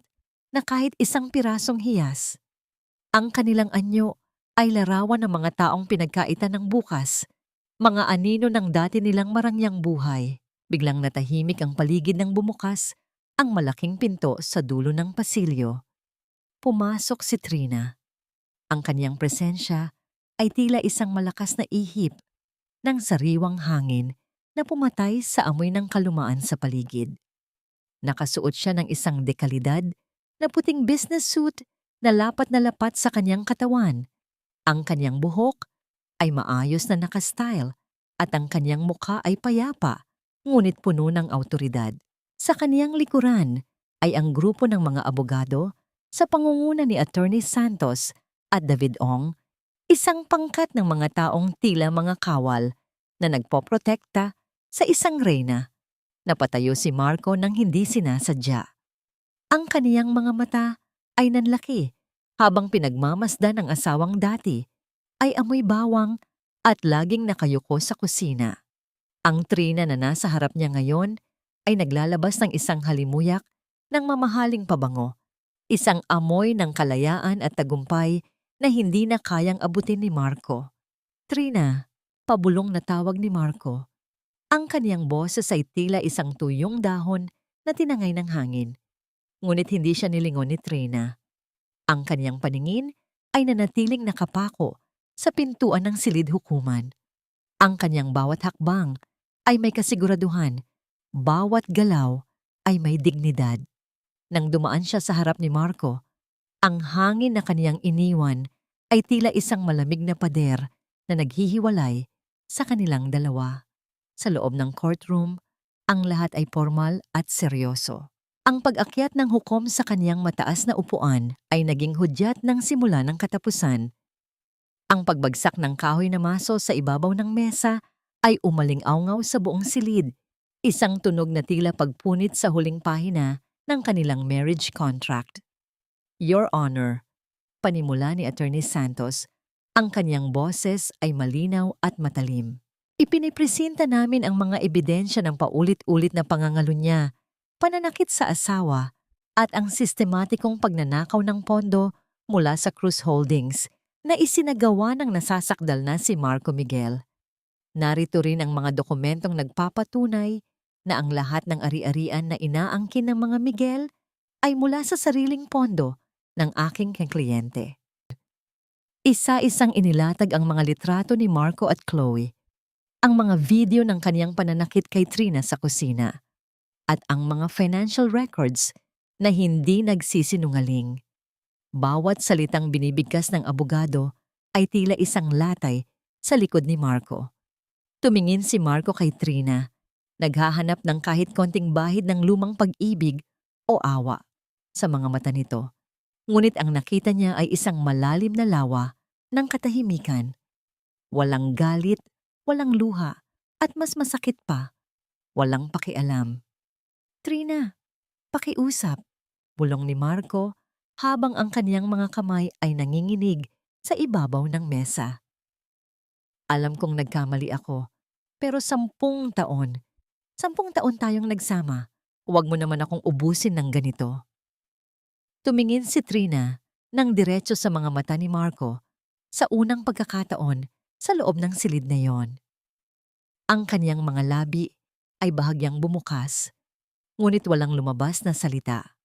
Speaker 1: na kahit isang pirasong hiyas. Ang kanilang anyo ay larawan ng mga taong pinagkaitan ng bukas, mga anino ng dati nilang marangyang buhay. Biglang natahimik ang paligid ng bumukas ang malaking pinto sa dulo ng pasilyo. Pumasok si Trina. Ang kanyang presensya ay tila isang malakas na ihip ng sariwang hangin na pumatay sa amoy ng kalumaan sa paligid. Nakasuot siya ng isang dekalidad na puting business suit na lapat sa kanyang katawan. Ang kanyang buhok ay maayos na nakastyle at ang kanyang mukha ay payapa, ngunit puno ng awtoridad. Sa kaniyang likuran ay ang grupo ng mga abogado sa pangunguna ni Attorney Santos at David Ong, isang pangkat ng mga taong tila mga kawal na nagpoprotekta sa isang reyna. Napatayo si Marco nang hindi sinasadya. Ang kaniyang mga mata ay nanlaki habang pinagmamasdan ng asawang dati ay amoy bawang at laging nakayuko sa kusina. Ang Trina na nasa harap niya ngayon ay naglalabas ng isang halimuyak ng mamahaling pabango, isang amoy ng kalayaan at tagumpay na hindi na kayang abutin ni Marco. Trina, pabulong na tawag ni Marco. Ang kaniyang boses ay tila isang tuyong dahon na tinangay ng hangin. Ngunit hindi siya nilingon ni Trina. Ang kaniyang paningin ay nanatiling nakapako sa pintuan ng silid hukuman. Ang kaniyang bawat hakbang ay may kasiguraduhan, bawat galaw ay may dignidad. Nang dumaan siya sa harap ni Marco, ang hangin na kaniyang iniwan ay tila isang malamig na pader na naghihiwalay sa kanilang dalawa. Sa loob ng courtroom, ang lahat ay formal at seryoso. Ang pag-akyat ng hukom sa kaniyang mataas na upuan ay naging hudyat ng simula ng katapusan. Ang pagbagsak ng kahoy na maso sa ibabaw ng mesa ay umaling-awngaw sa buong silid, isang tunog na tila pagpunit sa huling pahina ng kanilang marriage contract. Your Honor, panimula ni Attorney Santos Ang kanyang boses ay malinaw at matalim. Ipinipresenta namin ang mga ebidensya ng paulit-ulit na pangangalo niya, pananakit sa asawa, at ang sistematikong pagnanakaw ng pondo mula sa Cruz Holdings na isinagawa ng nasasakdal na si Marco Miguel. Narito rin ang mga dokumentong nagpapatunay na ang lahat ng ari-arian na inaangkin ng mga Miguel ay mula sa sariling pondo ng aking kliyente. Isa-isang inilatag ang mga litrato ni Marco at Chloe, ang mga video ng kaniyang pananakit kay Trina sa kusina, at ang mga financial records na hindi nagsisinungaling. Bawat salitang binibigkas ng abogado ay tila isang latay sa likod ni Marco. Tumingin si Marco kay Trina, naghahanap ng kahit konting bahid ng lumang pag-ibig o awa sa mga mata nito. Ngunit ang nakita niya ay isang malalim na lawa ng katahimikan. Walang galit, walang luha, at mas masakit pa, walang pakialam. "Trina, pakiusap," bulong ni Marco habang ang kaniyang mga kamay ay nanginginig sa ibabaw ng mesa. "Alam kong nagkamali ako, pero 10 taon tayong nagsama. Huwag mo naman akong ubusin ng ganito." Tumingin si Trina ng diretso sa mga mata ni Marco sa unang pagkakataon sa loob ng silid na yon. Ang kaniyang mga labi ay bahagyang bumukas, ngunit walang lumabas na salita.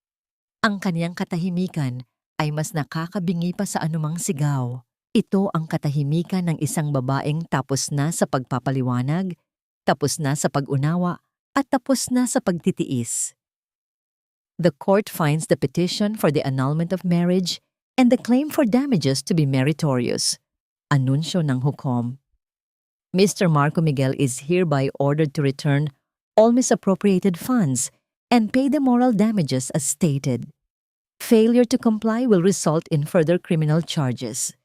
Speaker 1: Ang kaniyang katahimikan ay mas nakakabingi pa sa anumang sigaw. Ito ang katahimikan ng isang babaeng tapos na sa pagpapaliwanag, tapos na sa pag-unawa, at tapos na sa pagtitiis. The court finds the petition for the annulment of marriage and the claim for damages to be meritorious. Anunsyo ng hukom. Mr. Marco Miguel is hereby ordered to return all misappropriated funds and pay the moral damages as stated. Failure to comply will result in further criminal charges.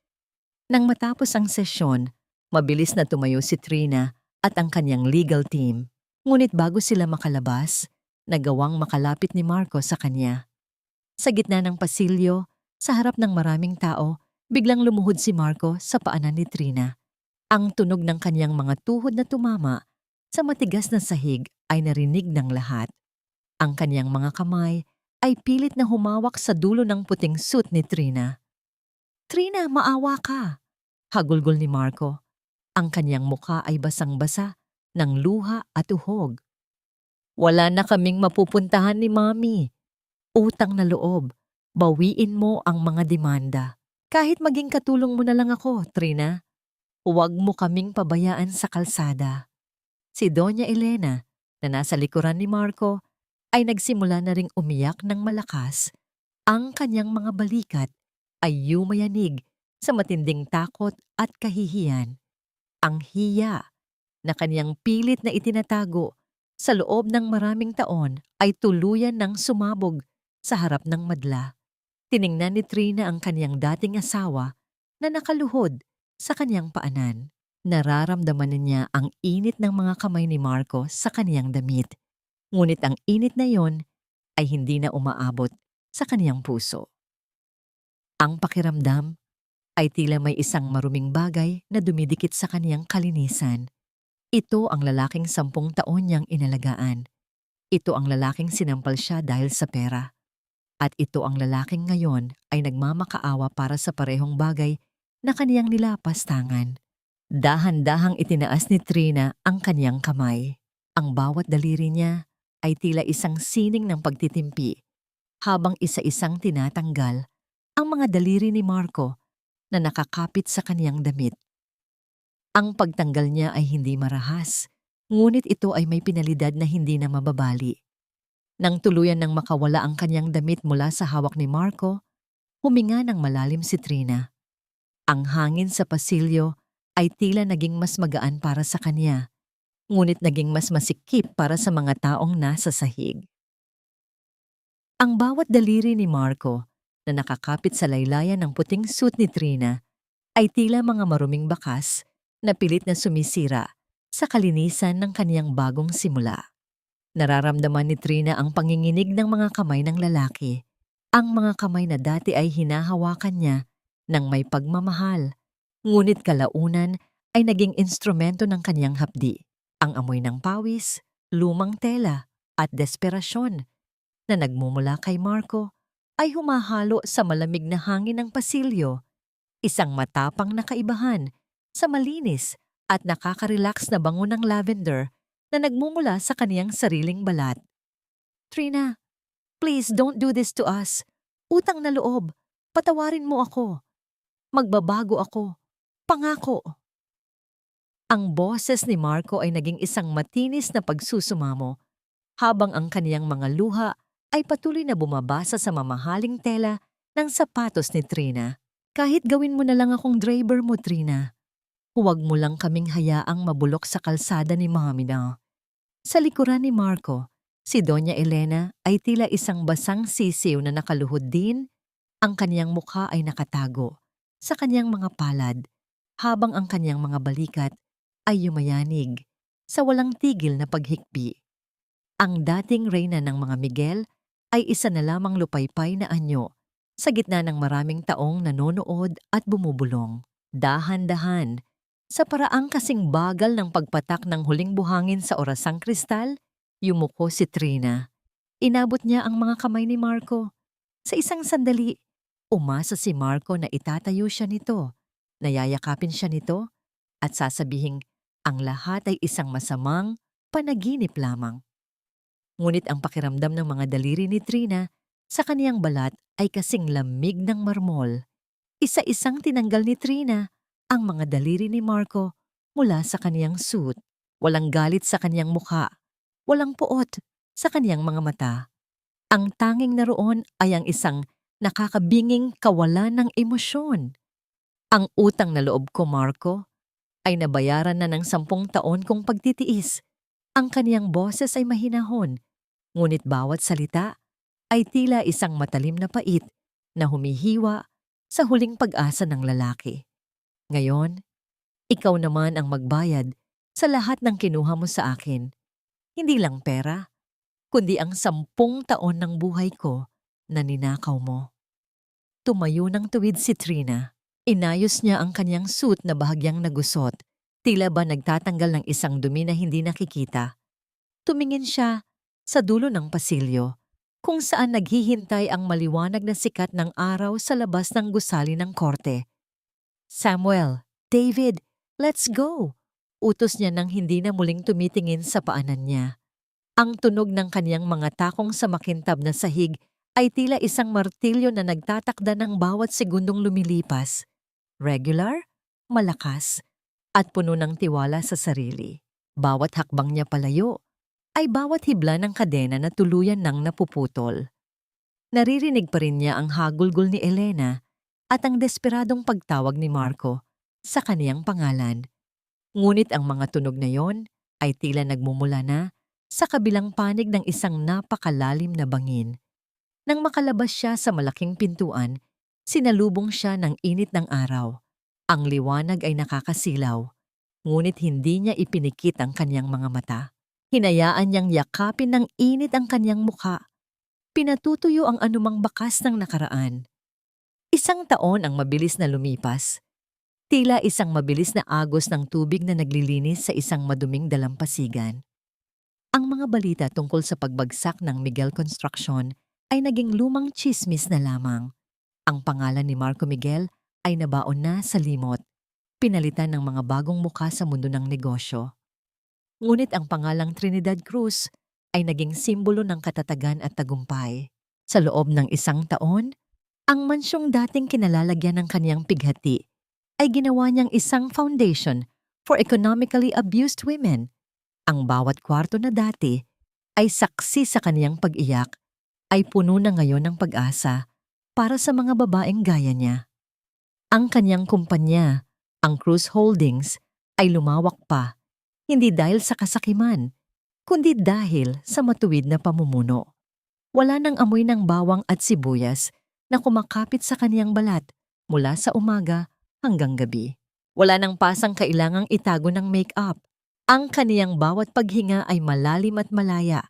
Speaker 1: Nang matapos ang sesyon, mabilis na tumayo si Trina at ang kanyang legal team. Ngunit bago sila makalabas, nagawang makalapit ni Marco sa kanya. Sa gitna ng pasilyo, sa harap ng maraming tao, biglang lumuhod si Marco sa paanan ni Trina. Ang tunog ng kanyang mga tuhod na tumama sa matigas na sahig ay narinig ng lahat. Ang kanyang mga kamay ay pilit na humawak sa dulo ng puting suit ni Trina. "Trina, maawa ka!" hagulgol ni Marco. Ang kanyang mukha ay basang-basa ng luha at uhog. "Wala na kaming mapupuntahan ni Mami. Utang na loob, bawiin mo ang mga demanda. Kahit maging katulong mo na lang ako, Trina. Huwag mo kaming pabayaan sa kalsada." Si Doña Elena, na nasa likuran ni Marco, ay nagsimula na ring umiyak ng malakas. Ang kanyang mga balikat ay yumayanig sa matinding takot at kahihiyan. Ang hiya na kanyang pilit na itinatago sa loob ng maraming taon ay tuluyan ng sumabog sa harap ng madla. Tiningnan ni Trina ang kanyang dating asawa na nakaluhod sa kanyang paanan. Nararamdaman niya ang init ng mga kamay ni Marco sa kanyang damit. Ngunit ang init na yon ay hindi na umaabot sa kanyang puso. Ang pakiramdam ay tila may isang maruming bagay na dumidikit sa kanyang kalinisan. Ito ang lalaking 10 taon niyang inalagaan. Ito ang lalaking sinampal siya dahil sa pera. At ito ang lalaking ngayon ay nagmamakaawa para sa parehong bagay na kaniyang nilapastangan. Dahan-dahang itinaas ni Trina ang kaniyang kamay. Ang bawat daliri niya ay tila isang sining ng pagtitimpi, habang isa-isang tinatanggal ang mga daliri ni Marco na nakakapit sa kaniyang damit. Ang pagtanggal niya ay hindi marahas, ngunit ito ay may pinalidad na hindi na mababali. Nang tuluyan ng makawala ang kanyang damit mula sa hawak ni Marco, huminga ng malalim si Trina. Ang hangin sa pasilyo ay tila naging mas magaan para sa kanya, ngunit naging mas masikip para sa mga taong nasa sahig. Ang bawat daliri ni Marco na nakakapit sa laylayan ng puting suit ni Trina ay tila mga maruming bakas na pilit na sumisira sa kalinisan ng kaniyang bagong simula. Nararamdaman ni Trina ang panginginig ng mga kamay ng lalaki. Ang mga kamay na dati ay hinahawakan niya ng may pagmamahal Ngunit kalaunan ay naging instrumento ng kanyang hapdi, ang amoy ng pawis, lumang tela at desperasyon na nagmumula kay Marco ay humahalo sa malamig na hangin ng pasilyo, isang matapang na kaibahan sa malinis at nakaka-relax na bango ng lavender na nagmumula sa kaniyang sariling balat. Trina, please don't do this to us. Utang na loob, patawarin mo ako. Magbabago ako. Pangako. Ang boses ni Marco ay naging isang matinis na pagsusumamo habang ang kaniyang mga luha ay patuloy na bumabasa sa mamahaling tela ng sapatos ni Trina. Kahit gawin mo na lang akong driver mo, Trina. Huwag mo lang kaming hayaang mabulok sa kalsada ni Mami na. Sa likuran ni Marco, si Doña Elena ay tila isang basang sisiw na nakaluhod din. Ang kaniyang mukha ay nakatago sa kaniyang mga palad, habang ang kaniyang mga balikat ay yumayanig sa walang tigil na paghikbi. Ang dating reyna ng mga Miguel ay isa na lamang lupaypay na anyo sa gitna ng maraming taong nanonood at bumubulong. Dahan-dahan, sa paraang kasing bagal ng pagpatak ng huling buhangin sa orasang kristal, yumuko si Trina. Inabot niya ang mga kamay ni Marco. Sa isang sandali, umasa si Marco na itatayo siya nito, nayayakapin siya nito, at sasabihing ang lahat ay isang masamang panaginip lamang. Ngunit ang pakiramdam ng mga daliri ni Trina sa kaniyang balat ay kasing lamig ng marmol. Isa-isang tinanggal ni Trina ang mga daliri ni Marco mula sa kaniyang suit. Walang galit sa kaniyang mukha, walang puot sa kaniyang mga mata. Ang tanging naroon ay ang isang nakakabinging kawalan ng emosyon. Ang utang na loob ko, Marco, ay nabayaran na ng 10 taon kong pagtitiis. Ang kaniyang boses ay mahinahon, ngunit bawat salita ay tila isang matalim na pait na humihiwa sa huling pag-asa ng lalaki. Ngayon, ikaw naman ang magbayad sa lahat ng kinuha mo sa akin. Hindi lang pera, kundi ang 10 taon ng buhay ko na ninakaw mo. Tumayo ng tuwid si Trina. Inayos niya ang kanyang suit na bahagyang nagusot, tila ba nagtatanggal ng isang dumi na hindi nakikita. Tumingin siya sa dulo ng pasilyo, kung saan naghihintay ang maliwanag na sikat ng araw sa labas ng gusali ng korte. Samuel, David, let's go! Utos niya nang hindi na muling tumitingin sa paanan niya. Ang tunog ng kaniyang mga takong sa makintab na sahig ay tila isang martilyo na nagtatakda ng bawat segundong lumilipas. Regular, malakas, at puno ng tiwala sa sarili. Bawat hakbang niya palayo ay bawat hibla ng kadena na tuluyan ng napuputol. Naririnig pa rin niya ang hagulgol ni Elena at ang desperadong pagtawag ni Marco sa kaniyang pangalan. Ngunit ang mga tunog na yon ay tila nagmumula na sa kabilang panig ng isang napakalalim na bangin. Nang makalabas siya sa malaking pintuan, sinalubong siya ng init ng araw. Ang liwanag ay nakakasilaw, ngunit hindi niya ipinikit ang kanyang mga mata. Hinayaan niyang yakapin ng init ang kanyang mukha. Pinatutuyo ang anumang bakas ng nakaraan. 1 taon ang mabilis na lumipas. Tila isang mabilis na agos ng tubig na naglilinis sa isang maduming dalampasigan. Ang mga balita tungkol sa pagbagsak ng Miguel Construction ay naging lumang tsismis na lamang. Ang pangalan ni Marco Miguel ay nabaon na sa limot, pinalitan ng mga bagong mukha sa mundo ng negosyo. Ngunit ang pangalang Trinidad Cruz ay naging simbolo ng katatagan at tagumpay. Sa loob ng 1 taon, ang mansyong dating kinalalagyan ng kaniyang pighati ay ginawa niyang isang foundation for economically abused women. Ang bawat kwarto na dati ay saksi sa kaniyang pag-iyak ay puno na ngayon ng pag-asa para sa mga babaeng gaya niya. Ang kaniyang kumpanya, ang Cruz Holdings, ay lumawak pa, hindi dahil sa kasakiman, kundi dahil sa matuwid na pamumuno. Wala nang amoy ng bawang at sibuyas na kumakapit sa kaniyang balat mula sa umaga hanggang gabi. Wala nang pasang kailangang itago ng make-up. Ang kaniyang bawat paghinga ay malalim at malaya.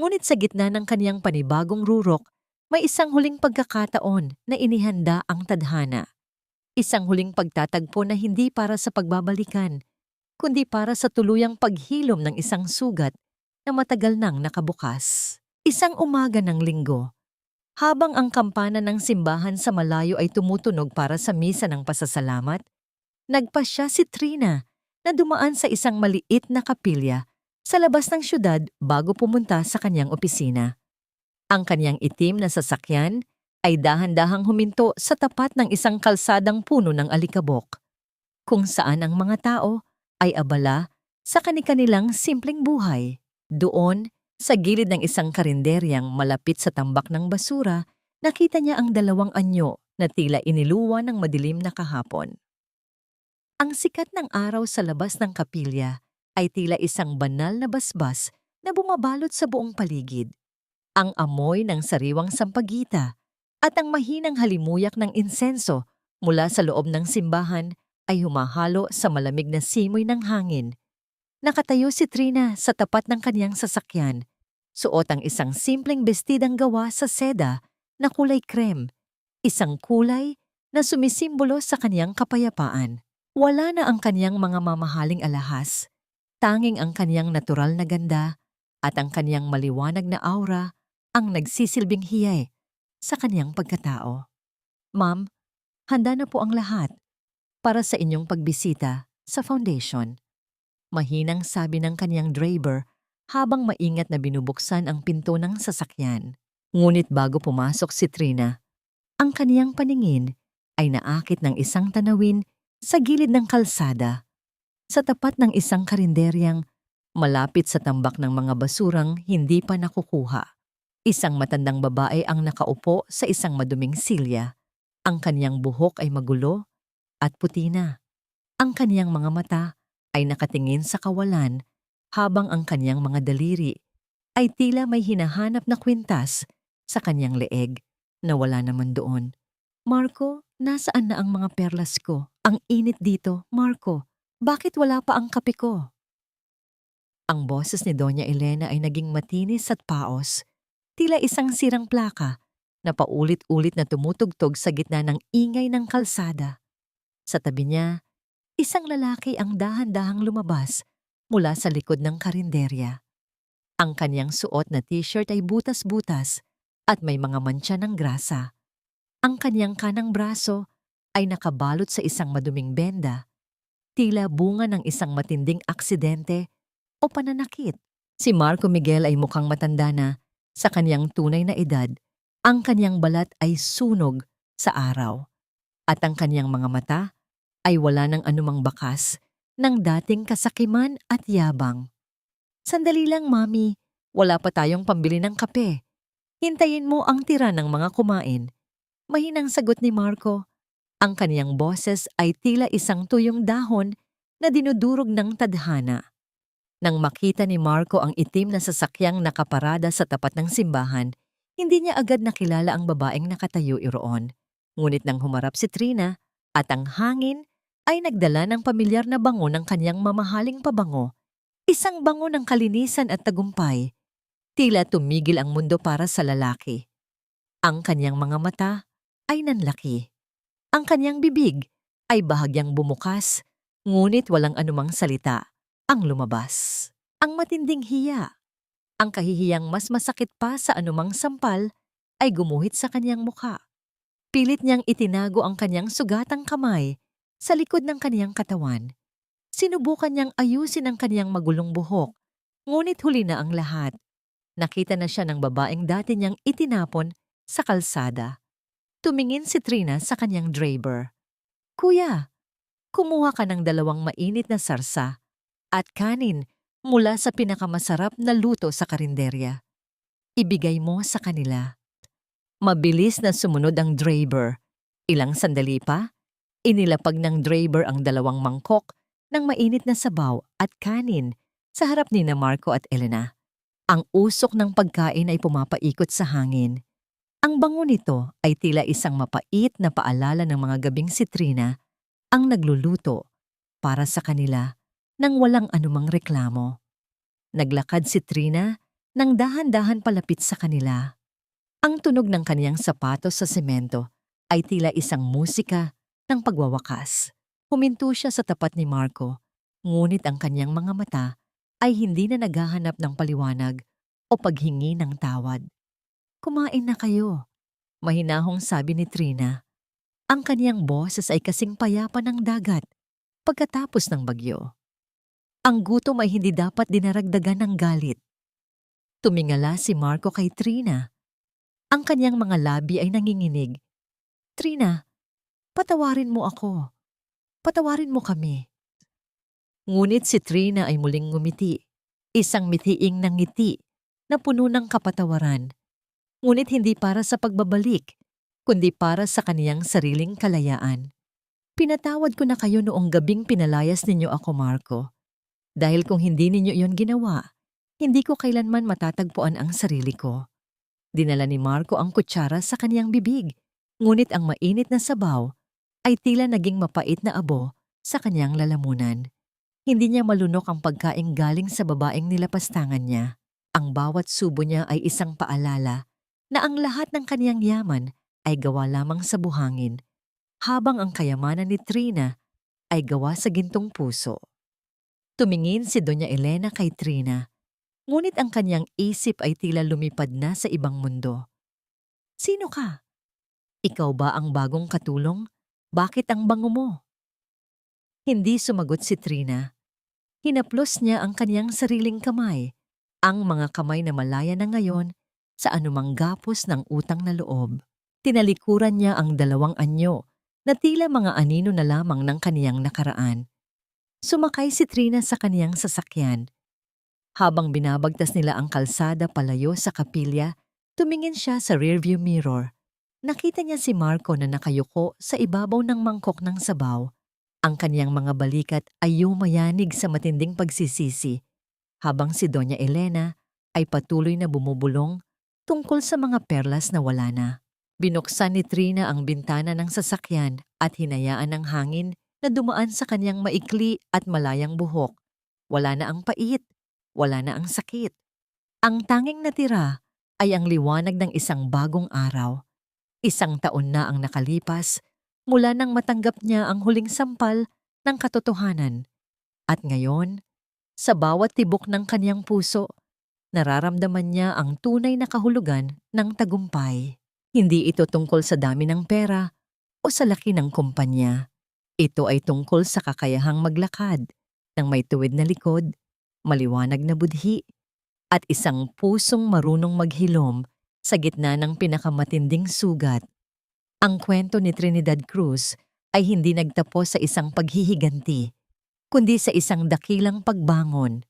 Speaker 1: Ngunit sa gitna ng kaniyang panibagong rurok, may isang huling pagkakataon na inihanda ang tadhana. Isang huling pagtatagpo na hindi para sa pagbabalikan, kundi para sa tuluyang paghilom ng isang sugat na matagal nang nakabukas. Isang umaga ng linggo, habang ang kampana ng simbahan sa malayo ay tumutunog para sa misa ng pasasalamat, nagpasya si Trina na dumaan sa isang maliit na kapilya sa labas ng syudad bago pumunta sa kanyang opisina. Ang kanyang itim na sasakyan ay dahan-dahang huminto sa tapat ng isang kalsadang puno ng alikabok, kung saan ang mga tao ay abala sa kani-kanilang simpleng buhay. Doon, sa gilid ng isang karinderyang malapit sa tambak ng basura, nakita niya ang dalawang anyo na tila iniluwa ng madilim na kahapon. Ang sikat ng araw sa labas ng kapilya ay tila isang banal na basbas na bumabalot sa buong paligid. Ang amoy ng sariwang sampagita at ang mahinang halimuyak ng insenso mula sa loob ng simbahan ay humahalo sa malamig na simoy ng hangin. Nakatayo si Trina sa tapat ng kaniyang sasakyan, suot ang isang simpleng bestidang gawa sa seda na kulay krem, isang kulay na sumisimbolo sa kaniyang kapayapaan. Wala na ang kaniyang mga mamahaling alahas, tanging ang kaniyang natural na ganda at ang kaniyang maliwanag na aura ang nagsisilbing hiyay sa kaniyang pagkatao. Ma'am, handa na po ang lahat para sa inyong pagbisita sa foundation. Mahinang sabi ng kaniyang driver habang maingat na binubuksan ang pinto ng sasakyan. Ngunit bago pumasok si Trina, ang kaniyang paningin ay naakit ng isang tanawin sa gilid ng kalsada, sa tapat ng isang karinderyang malapit sa tambak ng mga basurang hindi pa nakukuha. Isang matandang babae ang nakaupo sa isang maduming silya. Ang kaniyang buhok ay magulo at puti na. Ang kaniyang mga mata ay nakatingin sa kawalan habang ang kaniyang mga daliri ay tila may hinahanap na kwintas sa kaniyang leeg na wala naman doon. Marco, nasaan na ang mga perlas ko? Ang init dito, Marco. Bakit wala pa ang kape ko? Ang boses ni Doña Elena ay naging matinis at paos, tila isang sirang plaka na paulit-ulit na tumutugtog sa gitna ng ingay ng kalsada. Sa tabi niya, isang lalaki ang dahan-dahang lumabas mula sa likod ng karinderya. Ang kanyang suot na t-shirt ay butas-butas at may mga mantsa ng grasa. Ang kanyang kanang braso ay nakabalot sa isang maduming benda, tila bunga ng isang matinding aksidente o pananakit. Si Marco Miguel ay mukhang matanda na sa kanyang tunay na edad. Ang kanyang balat ay sunog sa araw at ang kanyang mga mata ay wala ng anumang bakas ng dating kasakiman at yabang. Sandali lang, Mami. Wala pa tayong pambili ng kape. Hintayin mo ang tira ng mga kumain. Mahinang sagot ni Marco. Ang kaniyang boses ay tila isang tuyong dahon na dinudurog ng tadhana. Nang makita ni Marco ang itim na sasakyang nakaparada sa tapat ng simbahan, hindi niya agad nakilala ang babaeng nakatayo iroon. Ngunit nang humarap si Trina at ang hangin ay nagdala ng pamilyar na bango ng kanyang mamahaling pabango, isang bango ng kalinisan at tagumpay, tila tumigil ang mundo para sa lalaki. Ang kanyang mga mata ay nanlaki. Ang kanyang bibig ay bahagyang bumukas, ngunit walang anumang salita ang lumabas. Ang matinding hiya, ang kahihiyang mas masakit pa sa anumang sampal, ay gumuhit sa kanyang mukha. Pilit niyang itinago ang kanyang sugatang kamay sa likod ng kaniyang katawan. Sinubukan niyang ayusin ang kaniyang magulong buhok, ngunit huli na ang lahat. Nakita na siya ng babaeng dati niyang itinapon sa kalsada. Tumingin si Trina sa kanyang driver. Kuya, kumuha ka ng 2 mainit na sarsa at kanin mula sa pinakamasarap na luto sa karinderya. Ibigay mo sa kanila. Mabilis na sumunod ang driver. Ilang sandali pa, inilapag ng driver ang 2 mangkok ng mainit na sabaw at kanin sa harap ni Marco at Elena. Ang usok ng pagkain ay pumapaikot sa hangin. Ang bango nito ay tila isang mapait na paalala ng mga gabing si Trina ang nagluluto para sa kanila nang walang anumang reklamo. Naglakad si Trina nang dahan-dahan palapit sa kanila. Ang tunog ng kaniyang sapatos sa semento ay tila isang musika ng pagwawakas. Huminto siya sa tapat ni Marco, ngunit ang kanyang mga mata ay hindi na naghahanap ng paliwanag o paghingi ng tawad. Kumain na kayo, mahinahong sabi ni Trina. Ang kanyang boses ay kasing payapa ng dagat pagkatapos ng bagyo. Ang gutom ay hindi dapat dinaragdagan ng galit. Tumingala si Marco kay Trina. Ang kanyang mga labi ay nanginginig. Trina, patawarin mo ako. Patawarin mo kami. Ngunit si Trina ay muling ngumiti. Isang mitiing ng ngiti na puno ng kapatawaran. Ngunit hindi para sa pagbabalik, kundi para sa kaniyang sariling kalayaan. Pinatawad ko na kayo noong gabing pinalayas ninyo ako, Marco. Dahil kung hindi ninyo iyon ginawa, hindi ko kailanman matatagpuan ang sarili ko. Dinala ni Marco ang kutsara sa kaniyang bibig, ngunit ang mainit na sabaw ay tila naging mapait na abo sa kaniyang lalamunan. Hindi niya malunok ang pagkaing galing sa babaeng nilapastangan niya. Ang bawat subo niya ay isang paalala na ang lahat ng kaniyang yaman ay gawa lamang sa buhangin, habang ang kayamanan ni Trina ay gawa sa gintong puso. Tumingin si Doña Elena kay Trina, ngunit ang kaniyang isip ay tila lumipad na sa ibang mundo. Sino ka? Ikaw ba ang bagong katulong? Bakit ang bango mo? Hindi sumagot si Trina. Hinaplos niya ang kaniyang sariling kamay, ang mga kamay na malaya na ngayon sa anumang gapos ng utang na loob. Tinalikuran niya ang dalawang anyo na tila mga anino na lamang ng kaniyang nakaraan. Sumakay si Trina sa kaniyang sasakyan. Habang binabagtas nila ang kalsada palayo sa kapilya, tumingin siya sa rearview mirror. Nakita niya si Marco na nakayuko sa ibabaw ng mangkok ng sabaw. Ang kaniyang mga balikat ay yumayanig sa matinding pagsisisi, habang si Doña Elena ay patuloy na bumubulong tungkol sa mga perlas na wala na. Binuksan ni Trina ang bintana ng sasakyan at hinayaan ng hangin na dumaan sa kaniyang maikli at malayang buhok. Wala na ang pait, wala na ang sakit. Ang tanging natira ay ang liwanag ng isang bagong araw. Isang taon na ang nakalipas mula nang matanggap niya ang huling sampal ng katotohanan. At ngayon, sa bawat tibok ng kaniyang puso, nararamdaman niya ang tunay na kahulugan ng tagumpay. Hindi ito tungkol sa dami ng pera o sa laki ng kumpanya. Ito ay tungkol sa kakayahang maglakad ng may tuwid na likod, maliwanag na budhi, at isang pusong marunong maghilom sa gitna ng pinakamatinding sugat. Ang kwento ni Trinidad Cruz ay hindi nagtapos sa isang paghihiganti, kundi sa isang dakilang pagbangon.